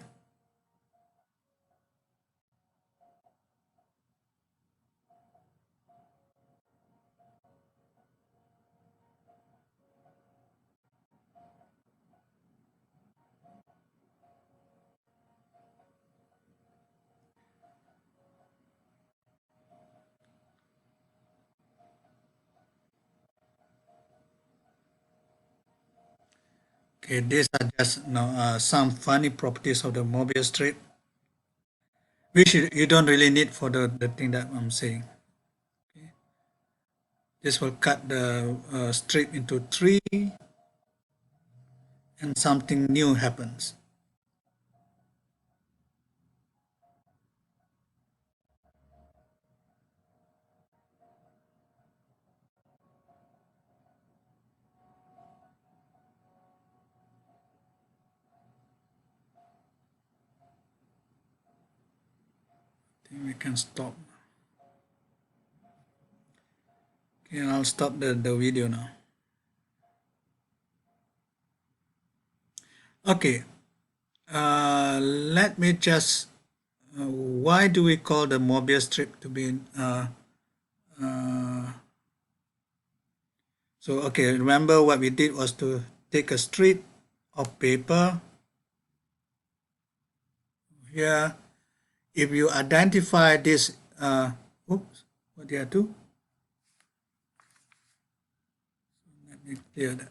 Okay, these are just some funny properties of the Mobius strip, which you don't really need for the thing that I'm saying. Okay. This will cut the strip into three and something new happens. I think we can stop. Okay, I'll stop the video now. Okay, let me just, why do we call the Mobius strip to be, so okay, remember what we did was to take a strip of paper here. If you identify this, oops, what did I do? Let me clear that.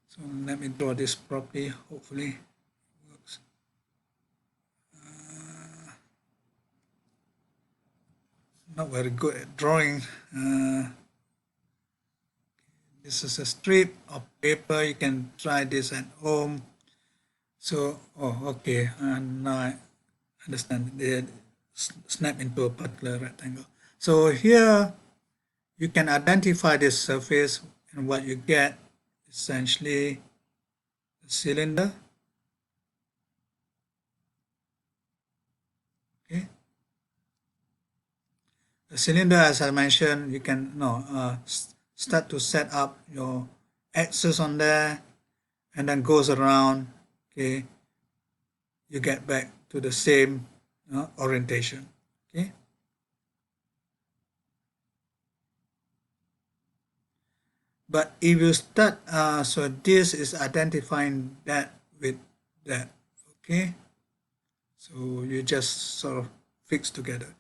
So let me draw this properly, hopefully it works. Not very good at drawing. This is a strip of paper. You can try this at home. So, okay, and now I understand. They snap into a particular rectangle. So here you can identify this surface, and what you get essentially a cylinder. Okay. The cylinder, as I mentioned, you can start to set up your axis on there, and then goes around. Okay, you get back to the same orientation. Okay. But if you start, so this is identifying that with that. Okay. So you just sort of fix together.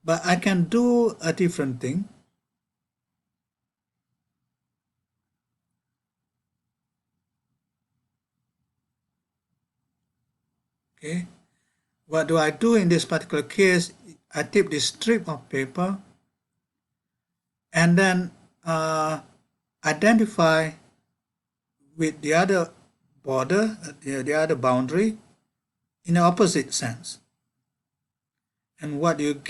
But I can do a different thing. Okay. What do I do in this particular case? I take this strip of paper and then identify with the other border, the other boundary in the opposite sense. And what you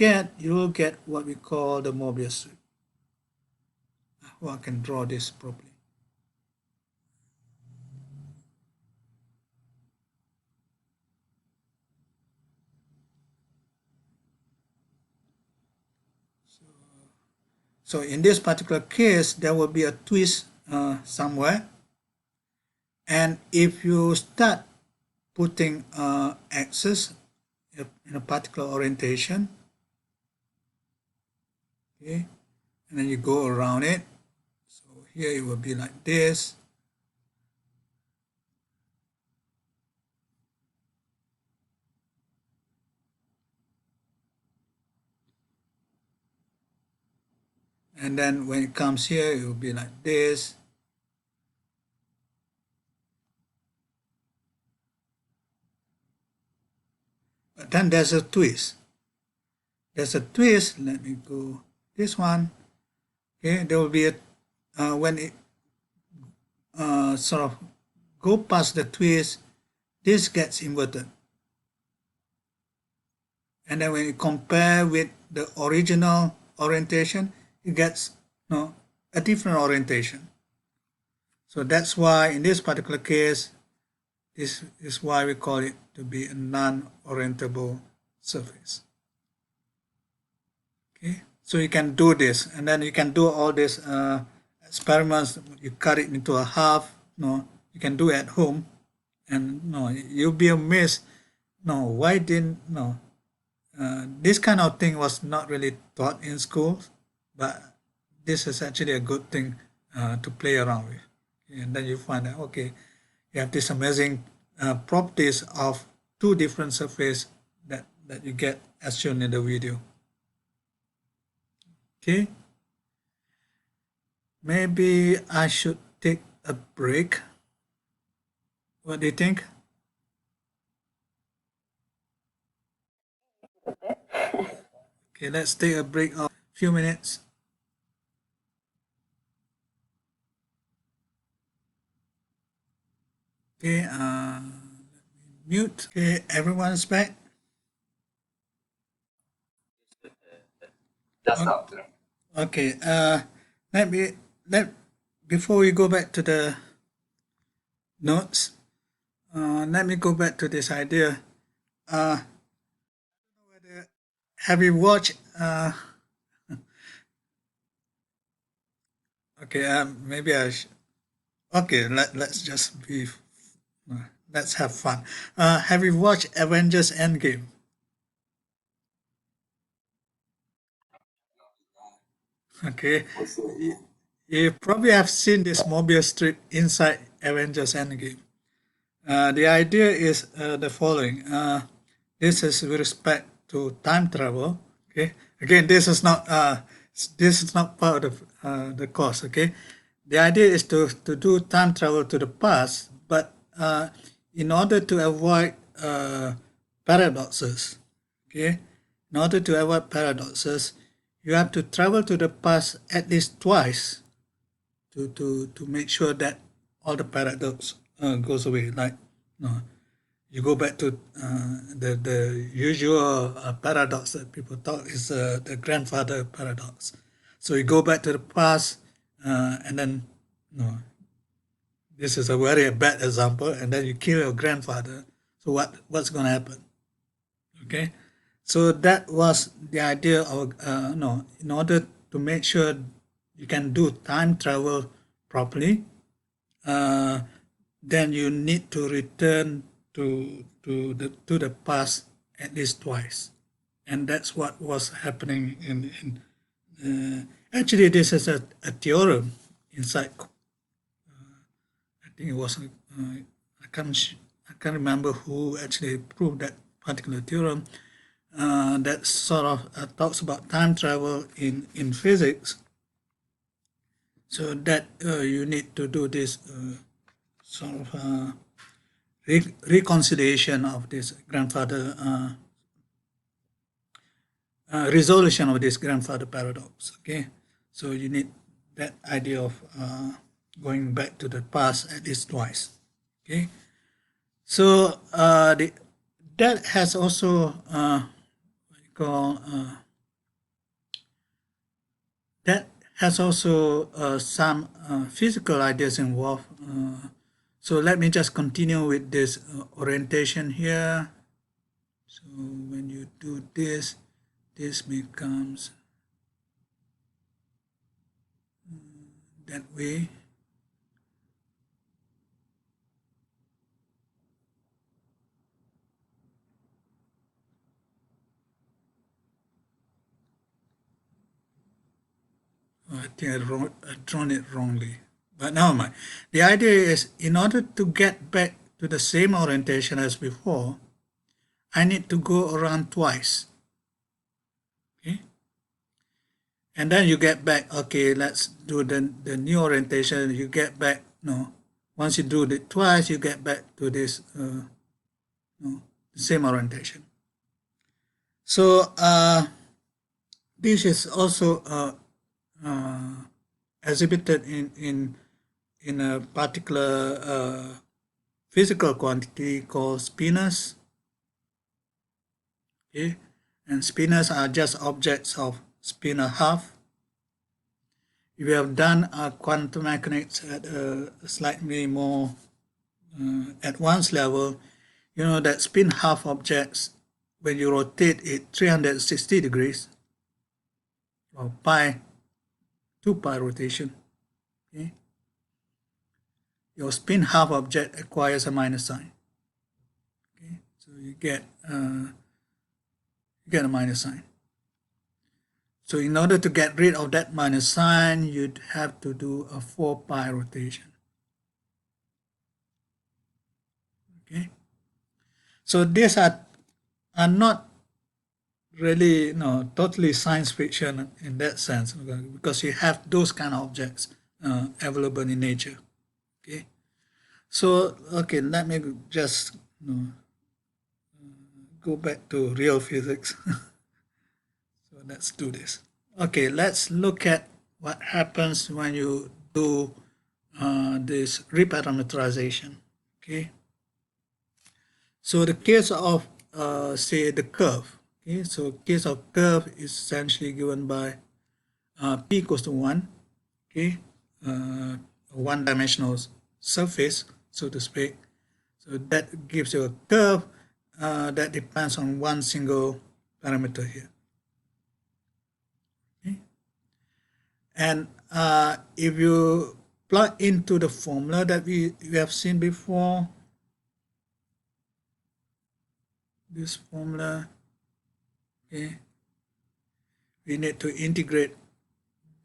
will get what we call the Mobius strip. I can draw this properly. So in this particular case, there will be a twist somewhere. And if you start putting axes in a particular orientation, okay, and then you go around it. So here it will be like this. And then when it comes here, it will be like this. But then there's a twist. There's a twist. Let me go this one. Okay, there will be a when it sort of go past the twist, this gets inverted. And then when you compare with the original orientation, it gets a different orientation. So that's why in this particular case, this is why we call it to be a non-orientable surface. Okay, so you can do this, and then you can do all these experiments. You cut it into a half. You can do it at home, and you'll be amazed. Why didn't this kind of thing was not really taught in schools, but this is actually a good thing to play around with. And then you find that, okay, you have these amazing properties of two different surfaces that you get as shown in the video. Okay, maybe I should take a break. What do you think? Okay, let's take a break of a few minutes. Okay, mute. Okay, everyone's back. Okay, before we go back to the notes, let me go back to this idea. Have you watched? Okay, maybe I. Okay, let's just be. Let's have fun. Have you watched Avengers Endgame? Okay, you probably have seen this Mobius strip inside Avengers Endgame. The idea is the following. This is with respect to time travel. Okay. Again, this is not part of the course. Okay. The idea is to do time travel to the past, but in order to avoid paradoxes. Okay. In order to avoid paradoxes, you have to travel to the past at least twice to make sure that all the paradox goes away. Like, you go back to the usual paradox that people talk is the grandfather paradox. So you go back to the past, and then this is a very bad example, and then you kill your grandfather. So what's going to happen? Okay, so that was the idea of in order to make sure you can do time travel properly, then you need to return to the past at least twice, and that's what was happening in actually this is a theorem inside. I think it was I can't remember who actually proved that particular theorem. That sort of talks about time travel in physics. So that you need to do this sort of reconciliation of this grandfather, resolution of this grandfather paradox. Okay, So you need that idea of going back to the past at least twice. Okay. So that has also what you call that has also some physical ideas involved. So let me just continue with this orientation here. So when you do this, this becomes that way. I think I drawn it wrongly, but never mind. The idea is, in order to get back to the same orientation as before, I need to go around twice. Okay, and then you get back. Okay, let's do the new orientation. You get back. No, once you do it twice, you get back to this no, the same orientation. So this is also exhibited in a particular physical quantity called spinors. Okay, and spinors are just objects of spinor half. If you have done quantum mechanics at a slightly more advanced level, you know that spin half objects, when you rotate it 360 degrees, or pi, 2 pi rotation, okay, your spin half object acquires a minus sign. Okay, so you get a minus sign. So in order to get rid of that minus sign, you'd have to do a 4 pi rotation. Okay, so these are not really totally science fiction in that sense, because you have those kind of objects available in nature. Okay, so okay, let me just go back to real physics. So let's do this. Okay, let's look at what happens when you do this reparameterization. Okay, so the case of say the curve. Okay, so case of curve is essentially given by p equals to 1. Okay, one-dimensional surface, so to speak. So that gives you a curve that depends on one single parameter here. Okay, and if you plug into the formula that we have seen before, this formula, okay, we need to integrate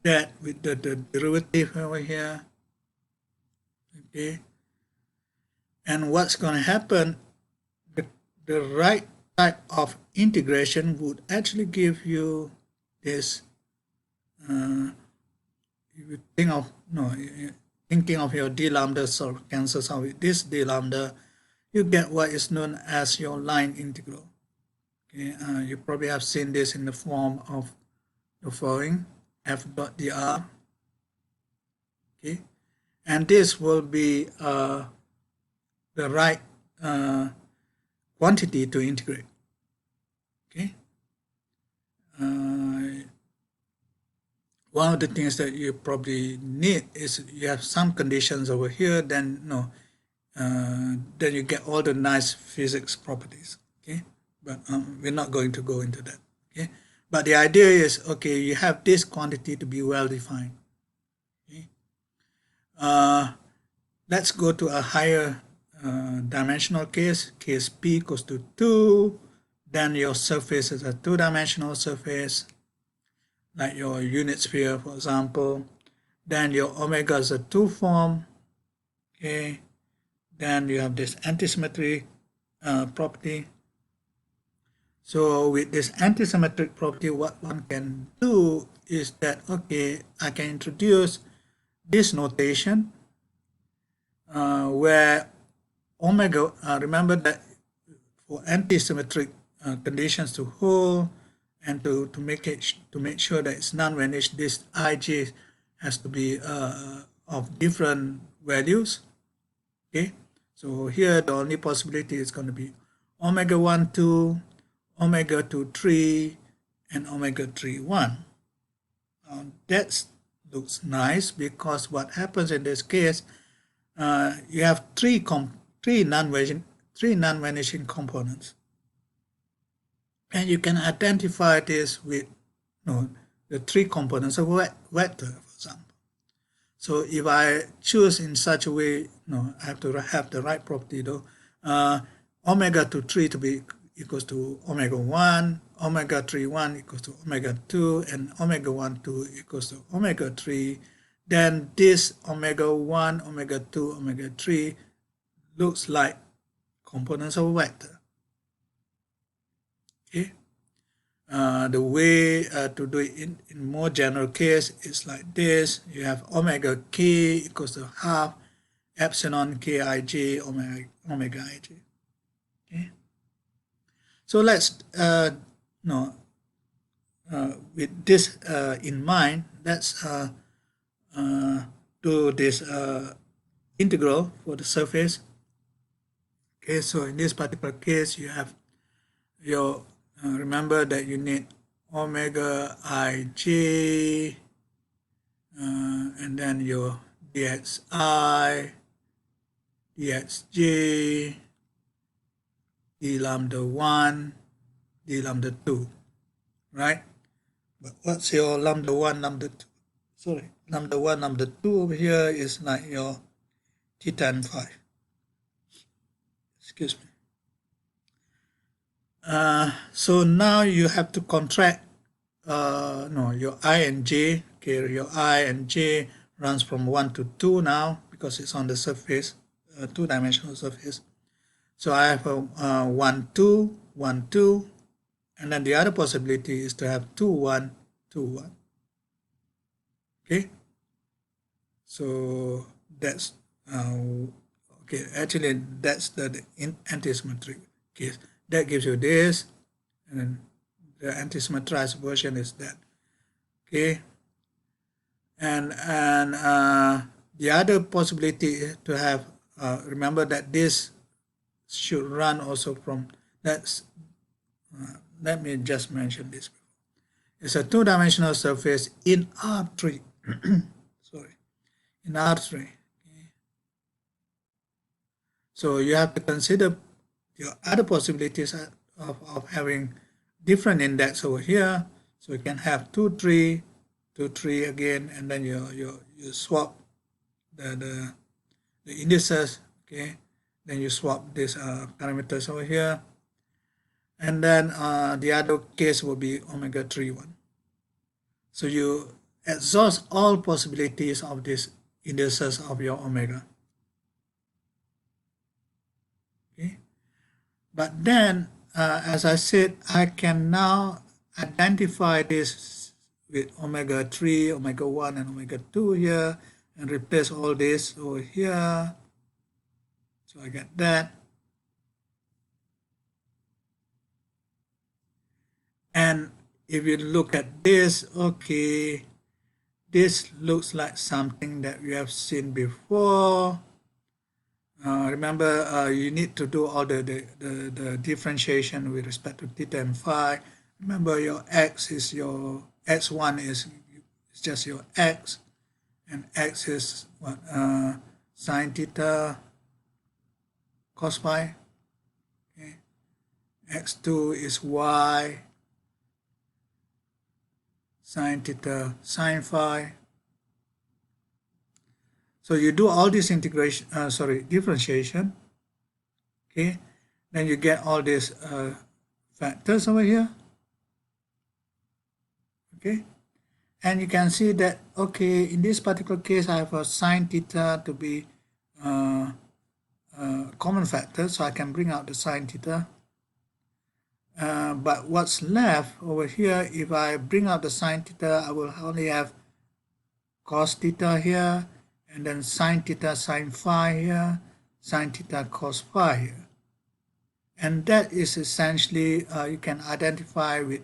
that with the derivative over here. Okay, and what's going to happen, the right type of integration would actually give you this if you think of thinking of your d lambda sort of cancels out with this d lambda, you get what is known as your line integral. Okay, you probably have seen this in the form of the following: f dot dr. Okay, and this will be the right quantity to integrate. Okay, one of the things that you probably need is you have some conditions over here, then then you get all the nice physics properties. Okay, but we're not going to go into that. Okay, but the idea is, okay, you have this quantity to be well defined. Okay, let's go to a higher dimensional case p equals to 2. Then your surface is a two-dimensional surface, like your unit sphere, for example. Then your omega is a 2 form. Okay, then you have this antisymmetry property. So with this antisymmetric property, what one can do is that, okay, I can introduce this notation where omega, remember that for antisymmetric conditions to hold, and to make sure that it's non-vanished, this ij has to be of different values. Okay, so here the only possibility is going to be omega 1 2, omega 2 3, and omega 3 1. That looks nice, because what happens in this case, you have three non-vanishing components, and you can identify this with the three components of a vector, for example. So if I choose in such a way, I have to have the right property though. Omega 2 3 to be equals to omega 1, omega 3 1 equals to omega 2, and omega 1 2 equals to omega 3. Then this omega 1, omega 2, omega 3 looks like components of a vector. Okay. The way to do it in more general case is like this. You have omega k equals to half epsilon kij omega ij. Okay. So let's with this in mind, let's do this integral for the surface. Okay, so in this particular case, you have your remember that you need omega ij, and then your dxi, dxj, d lambda 1, d lambda 2, right? But what's your lambda 1, lambda 2? Sorry, lambda 1, lambda 2 over here is like your theta and phi. Excuse me. So now you have to contract your I and j. Okay, your I and j runs from 1 to 2 now, because it's on the surface, two-dimensional surface. So I have a 1 2 1 2, and then the other possibility is to have 2 1 2 1. Okay, so that's okay, actually that's the antisymmetric case. That gives you this, and then the antisymmetrized version is that. Okay, and the other possibility is to have remember that this should run also from that's let me just mention this before. It's a two-dimensional surface in R3. Sorry, in R3. Okay. So you have to consider your other possibilities of having different index over here. So you can have 2 3 2 3 again, and then you swap the indices. Okay, then you swap these parameters over here, and then the other case will be omega 3 1. So you exhaust all possibilities of these indices of your omega. Okay, but then as I said, I can now identify this with omega 3, omega 1, and omega 2 here, and replace all this over here. So I get that. And if you look at this, okay, this looks like something that we have seen before. Remember, you need to do all the differentiation with respect to theta and phi. Remember, your x is your x1 is just your x, and x is what sine theta cos phi. Okay, x2 is y sine theta sine phi. So you do all this integration, differentiation. Okay, then you get all these factors over here. Okay, and you can see that, okay, in this particular case, I have a sine theta to be common factor, so I can bring out the sine theta. But what's left over here, if I bring out the sine theta, I will only have cos theta here, and then sine theta sine phi here, sine theta cos phi here. And that is essentially, you can identify with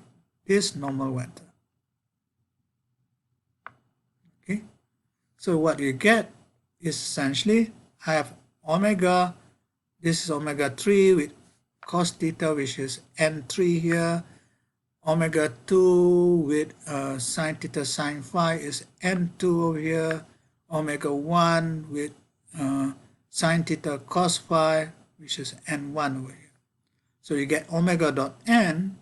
this normal vector. Okay, so what you get is essentially I have omega, this is omega 3 with cos theta, which is n3 here, omega 2 with sine theta sine phi is n2 over here, omega 1 with sine theta cos phi, which is n1 over here. So you get omega dot n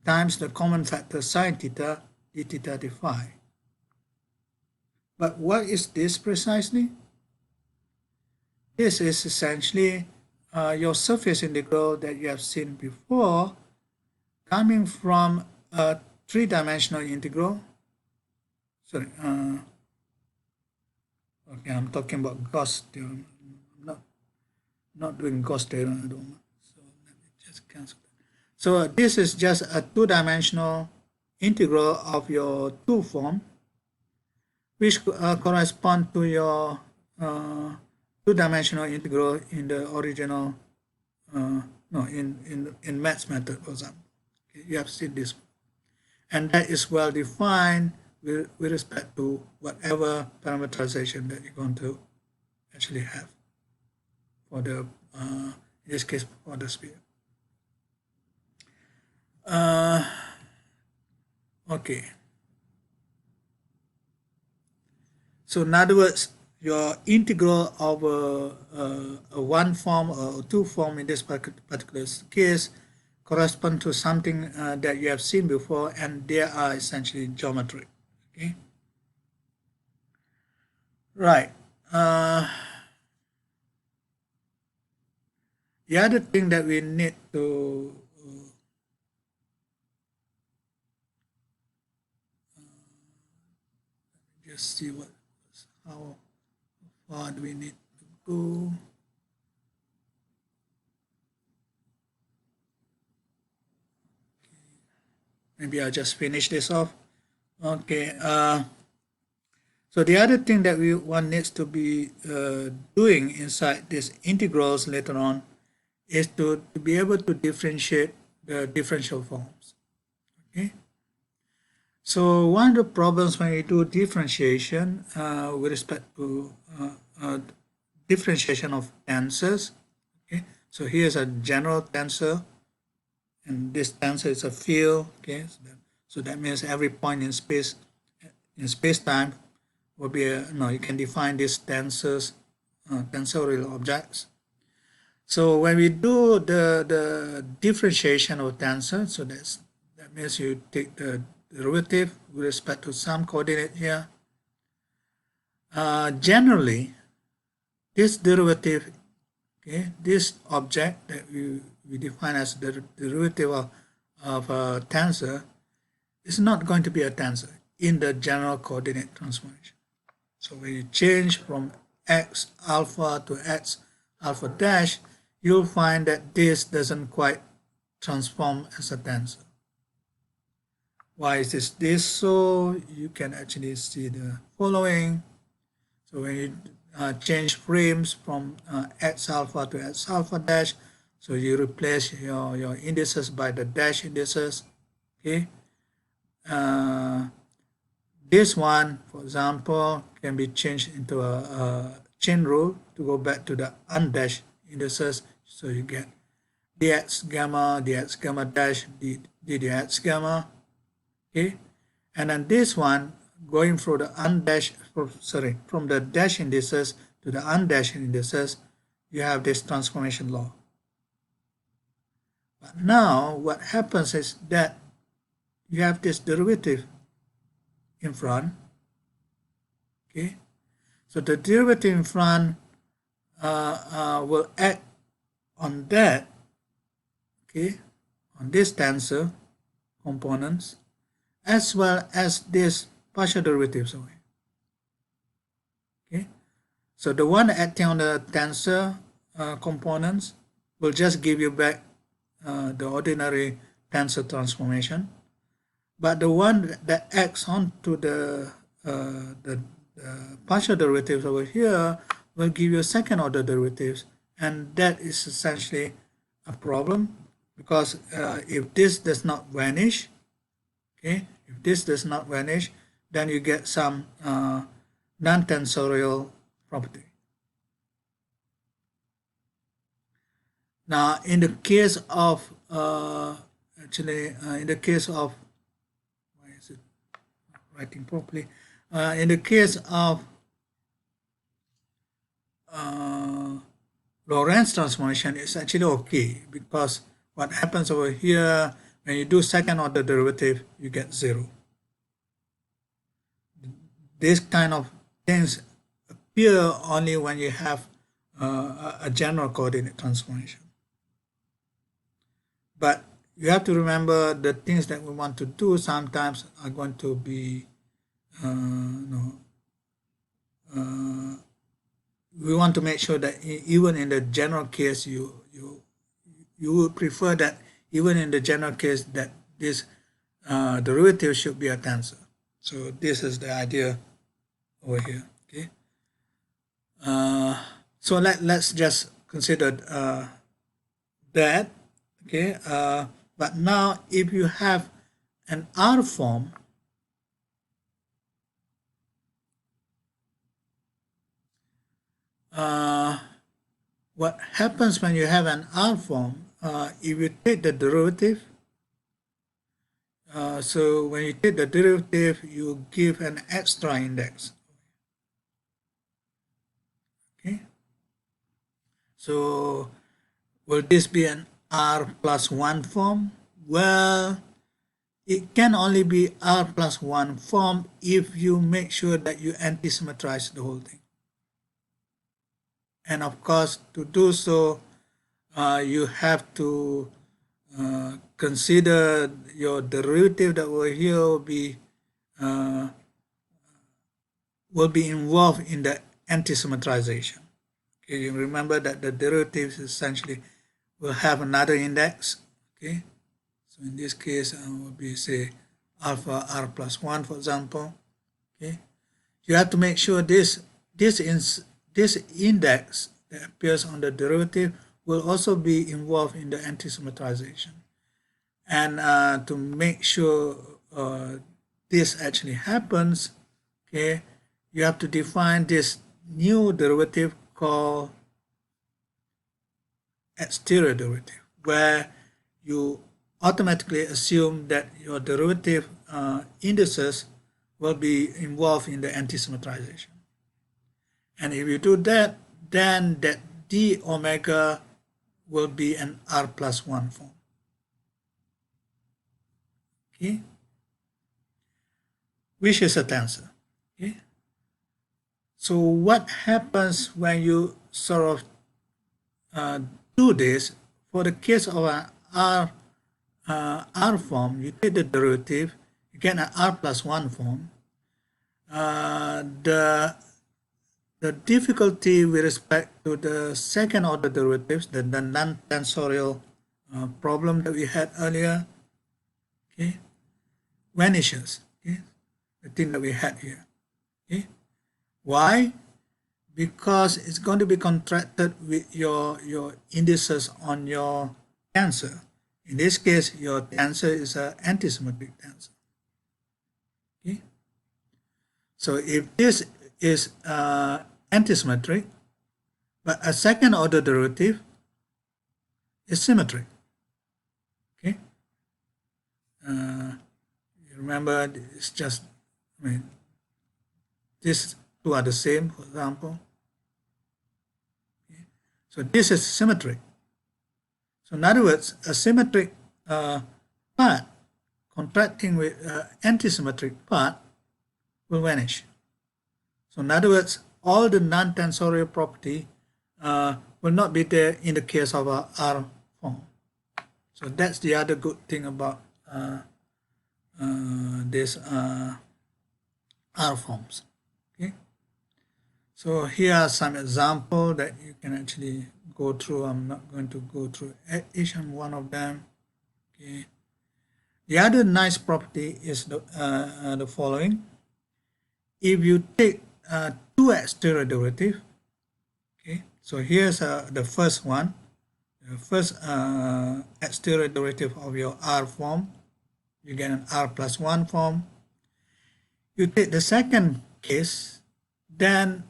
times the common factor sine theta d theta d phi. But what is this precisely? This is essentially your surface integral that you have seen before, coming from a three-dimensional integral. Sorry, okay, I'm talking about Gauss theorem. I'm not doing Gauss theorem at all. So let me just cancel that. So this is just a two-dimensional integral of your 2 form, which correspond to your two-dimensional integral in the original, in maths method, for example. Okay, you have seen this, and that is well defined with respect to whatever parameterization that you're going to actually have for the, in this case, for the sphere. Okay. So in other words, your integral of a one form or two form in this particular case correspond to something that you have seen before, and they are essentially geometric. Okay. Right. The other thing that we need to just see how far do we need to go. Maybe I'll just finish this off. Okay. So the other thing that one needs to be doing inside these integrals later on is to be able to differentiate the differential forms. Okay. So one of the problems when you do differentiation with respect to differentiation of tensors. Okay. So here's a general tensor, and this tensor is a field. Okay. So that means every point in space-time will be you can define these tensors, tensorial objects. So when we do the differentiation of tensor, so that means you take the derivative with respect to some coordinate here. Generally, this derivative, okay, this object that we define as the derivative of a tensor is not going to be a tensor in the general coordinate transformation. So when you change from x alpha to x alpha dash, you'll find that this doesn't quite transform as a tensor. Why is this so? You can actually see the following. So when you change frames from x alpha to x alpha dash, so you replace your indices by the dash indices. Okay. This one, for example, can be changed into a chain rule to go back to the undashed indices. So you get dx gamma dash ddx gamma. Okay, and then this one going through the from the dash indices to the undashed indices, you have this transformation law. But now what happens is that you have this derivative in front. Okay, so the derivative in front will act on that, okay, on this tensor components, as well as this partial derivatives away. Okay, so the one acting on the tensor components will just give you back the ordinary tensor transformation, but the one that acts onto the partial derivatives over here will give you second order derivatives, and that is essentially a problem, because if this does not vanish, Okay, if this does not vanish, then you get some non-tensorial property. Now, in the case of in the case of, why is it not writing properly? In the case of Lorentz transformation, it's actually okay, because what happens over here, when you do second order derivative, you get 0. This kind of things appear only when you have a general coordinate transformation. But you have to remember the things that we want to do sometimes are going to be we want to make sure that even in the general case, you would prefer that even in the general case that this derivative should be a tensor. So this is the idea over here. Okay. So let's just consider that. Okay. But now, if you have an R form, what happens when you have an R form, if you take the derivative, so when you take the derivative, you give an extra index. Okay. So will this be an R plus 1 form? Well, it can only be R plus 1 form if you make sure that you anti-symmetrize the whole thing. And of course, to do so, you have to consider your derivative that over here will be involved in the anti-symmetrization. Okay, you remember that the derivatives essentially will have another index. Okay, so in this case, will be, say, alpha R plus 1, for example. Okay, you have to make sure this index that appears on the derivative will also be involved in the anti-symmetrization. And to make sure this actually happens, okay, you have to define this new derivative called exterior derivative, where you automatically assume that your derivative indices will be involved in the anti-symmetrization. And if you do that, then that d omega will be an R plus 1 form. Okay, which is a tensor. Okay, so what happens when you sort of do this? For the case of an R form, you take the derivative, you get an R plus 1 form. The difficulty with respect to the second order derivatives, the non-tensorial problem that we had earlier, okay, vanishes. Okay, the thing that we had here. Okay, why? Because it's going to be contracted with your indices on your tensor. In this case, your tensor is an antisymmetric tensor. Okay, so if this is antisymmetric, but a second order derivative is symmetric. Okay, you remember, it's just, these two are the same, for example. Okay. So this is symmetric. So in other words, a symmetric part contracting with antisymmetric part will vanish. So in other words, all the non-tensorial property will not be there in the case of a R form. So that's the other good thing about this R forms. Okay. So here are some examples that you can actually go through. I'm not going to go through each and one of them. Okay. The other nice property is the following. If you take two exterior derivatives, okay, so here's the first one, the first exterior derivative of your R form. you get an r plus 1 form. You take the second case, then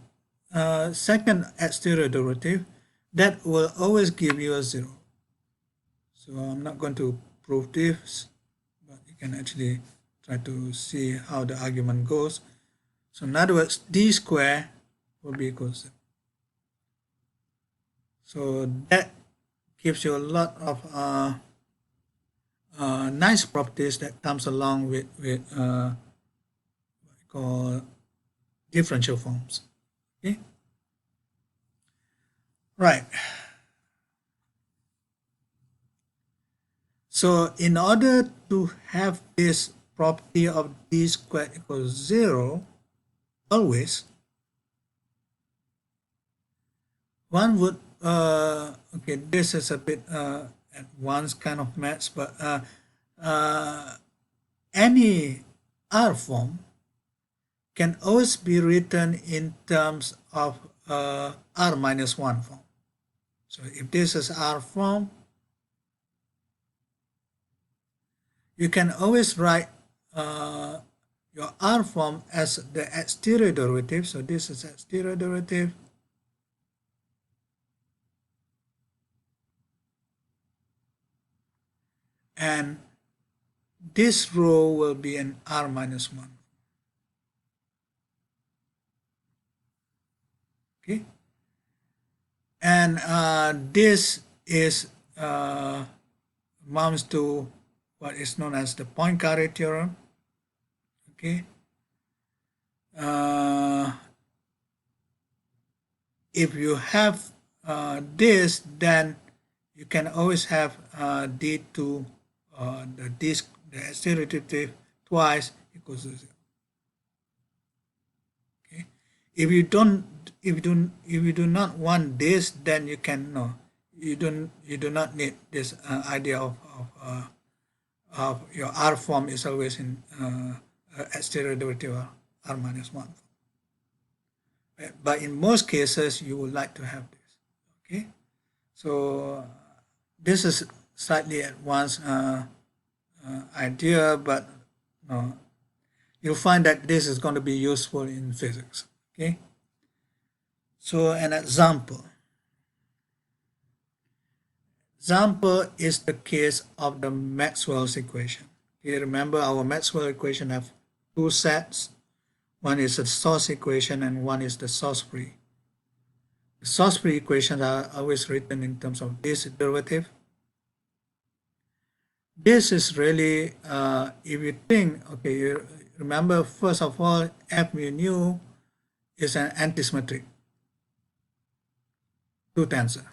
second exterior derivative, that will always give you a 0. So I'm not going to prove this, but you can actually try to see how the argument goes. So in other words, d squared will be equal to 0. So that gives you a lot of nice properties that comes along with what we call differential forms. Okay, right. So in order to have this property of d squared equals 0, always, one would, okay, this is a bit advanced kind of maths, but any R form can always be written in terms of R minus 1 form. So if this is R form, you can always write your R form as the exterior derivative. So this is exterior derivative. And this row will be an R minus 1. Okay. And this is amounts to what is known as the Poincaré theorem. Okay. If you have this, then you can always have d2 the exterior derivative twice equals to 0. Okay. If you do not want this, then you can you do not need this idea of your R form is always in exterior derivative of R minus 1. But in most cases, you would like to have this. Okay, so this is slightly advanced idea, but you'll find that this is going to be useful in physics. Okay, so an example is the case of the Maxwell's equation. Okay, remember our Maxwell equation have two sets. One is the source equation and one is the source-free. The source-free equations are always written in terms of this derivative. This is really, if you think, okay, you remember first of all, F mu nu is an antisymmetric two tensor.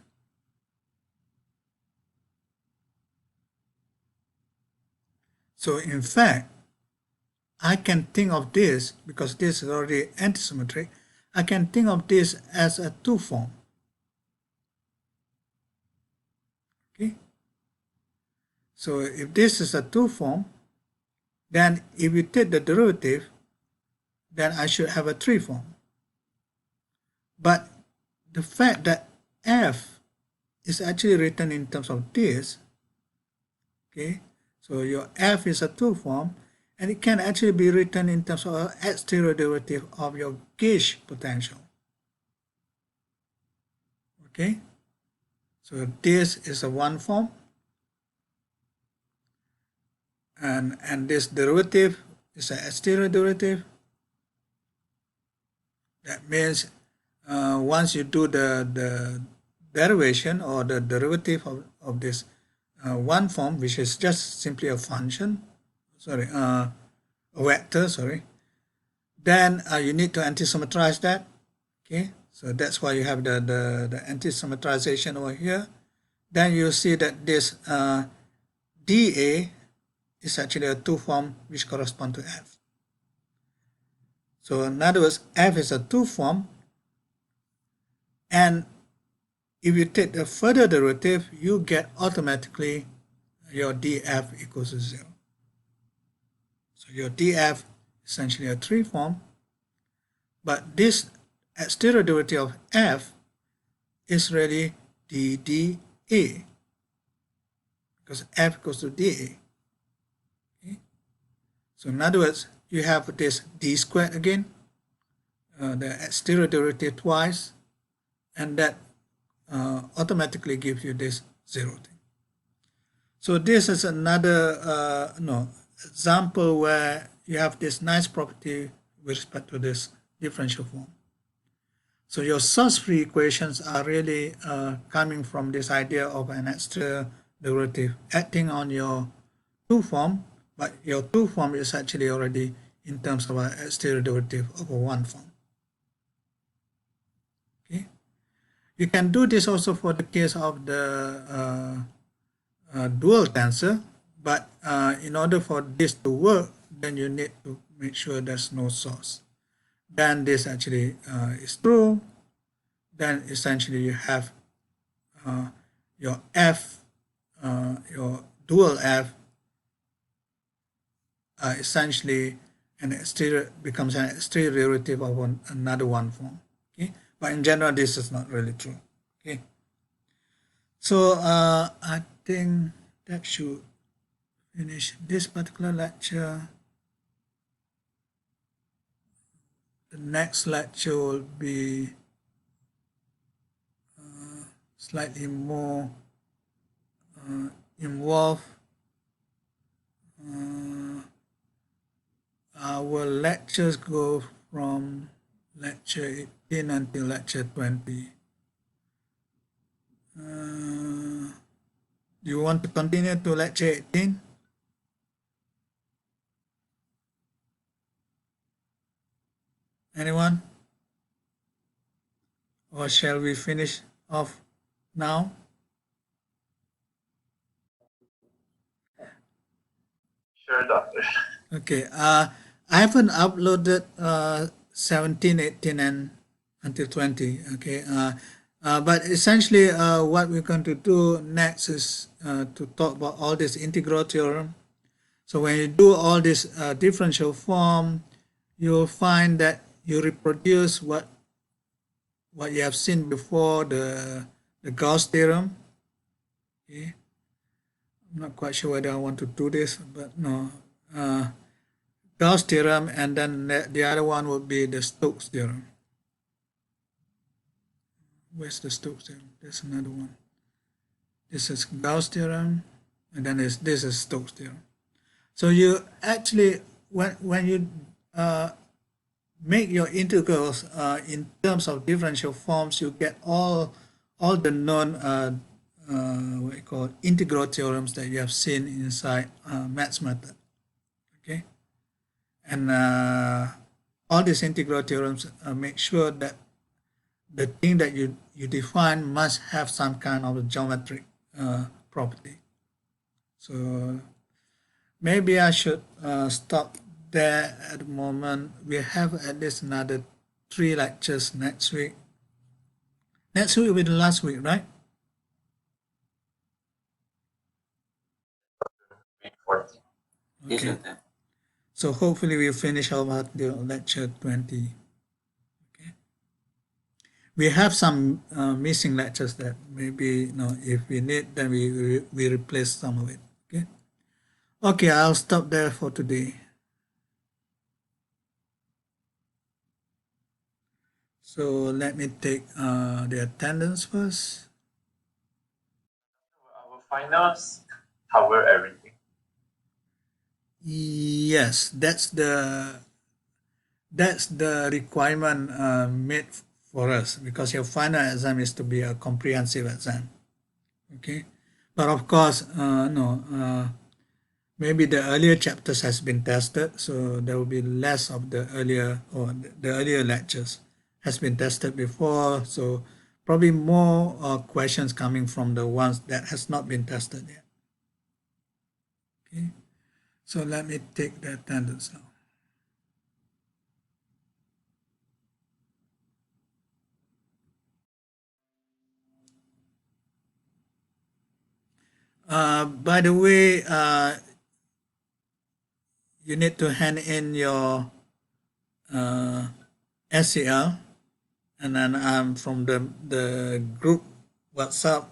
So in fact, I can think of this, because this is already antisymmetric, I can think of this as a two form. Okay. So if this is a two form, then if you take the derivative, then I should have a three form. But the fact that F is actually written in terms of this, okay, so your F is a two form, and it can actually be written in terms of an exterior derivative of your gauge potential. Okay, so this is a one form, and this derivative is an exterior derivative. That means once you do the derivation or the derivative of this one form, which is just simply a function, a vector, then you need to antisymmetrize that. Okay, so that's why you have the antisymmetrization over here. Then you see that this dA is actually a two form which correspond to F. So in other words, F is a two form, and if you take the further derivative, you get automatically your dF equals to 0. So your dF is essentially a three form, but this exterior derivative of F is really dA, because F equals to dA. Okay? So in other words, you have this d squared again, the exterior derivative twice, and that automatically gives you this 0 thing. So this is another example where you have this nice property with respect to this differential form. So your source-free equations are really coming from this idea of an exterior derivative acting on your 2 form, but your 2 form is actually already in terms of an exterior derivative over 1 form. Okay, you can do this also for the case of the dual tensor, but in order for this to work, then you need to make sure there's no source. Then this actually is true. Then essentially you have your f, your dual f, essentially becomes an exterior derivative of another 1 form. Okay, but in general this is not really true. Okay, so I think that should finish this particular lecture. The next lecture will be slightly more involved. Our lectures go from lecture 18 until lecture 20. Do you want to continue to lecture 18? Anyone? Or shall we finish off now? Sure, doctor. Okay. I haven't uploaded 17, 18, and until 20. Okay. But essentially, what we're going to do next is to talk about all this integral theorem. So when you do all this differential form, you'll find that you reproduce what you have seen before, the Gauss theorem. Okay. I'm not quite sure whether I want to do this, but no. Gauss theorem, and then the other one would be the Stokes theorem. Where's the Stokes theorem? There's another one. This is Gauss theorem, and then this is Stokes theorem. So you actually, when you make your integrals in terms of differential forms, you get all the known what you call integral theorems that you have seen inside Maths method. Okay, and all these integral theorems make sure that the thing that you define must have some kind of a geometric property. So maybe I should stop there at the moment. We have at least another 3 lectures next week. Next week will be the last week, right? Week 14. Yes, Okay. Doctor. So hopefully we'll finish about the lecture 20. Okay. We have some missing lectures that maybe if we need, then we replace some of it. Okay. Okay, I'll stop there for today. So let me take the attendance first. Our finals cover everything. Yes, that's the requirement made for us, because your final exam is to be a comprehensive exam. Okay, but of course, maybe the earlier chapters has been tested, so there will be less of the earlier lectures has been tested before, so probably more questions coming from the ones that has not been tested yet. Okay, so let me take the attendance now. By the way, you need to hand in your SCL, and then from the group WhatsApp,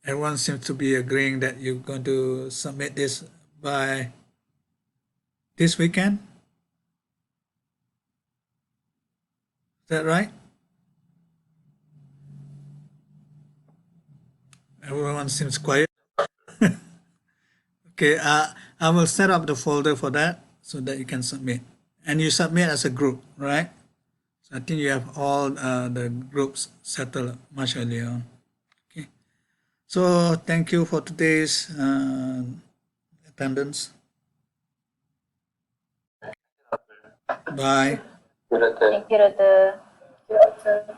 everyone seems to be agreeing that you're going to submit this by this weekend. Is that right? Everyone seems quiet. Okay, I will set up the folder for that so that you can submit. And you submit as a group, right? So I think you have all the groups settled much earlier on. Okay. So thank you for today's attendance. Bye. Good at that. Thank you, Doctor.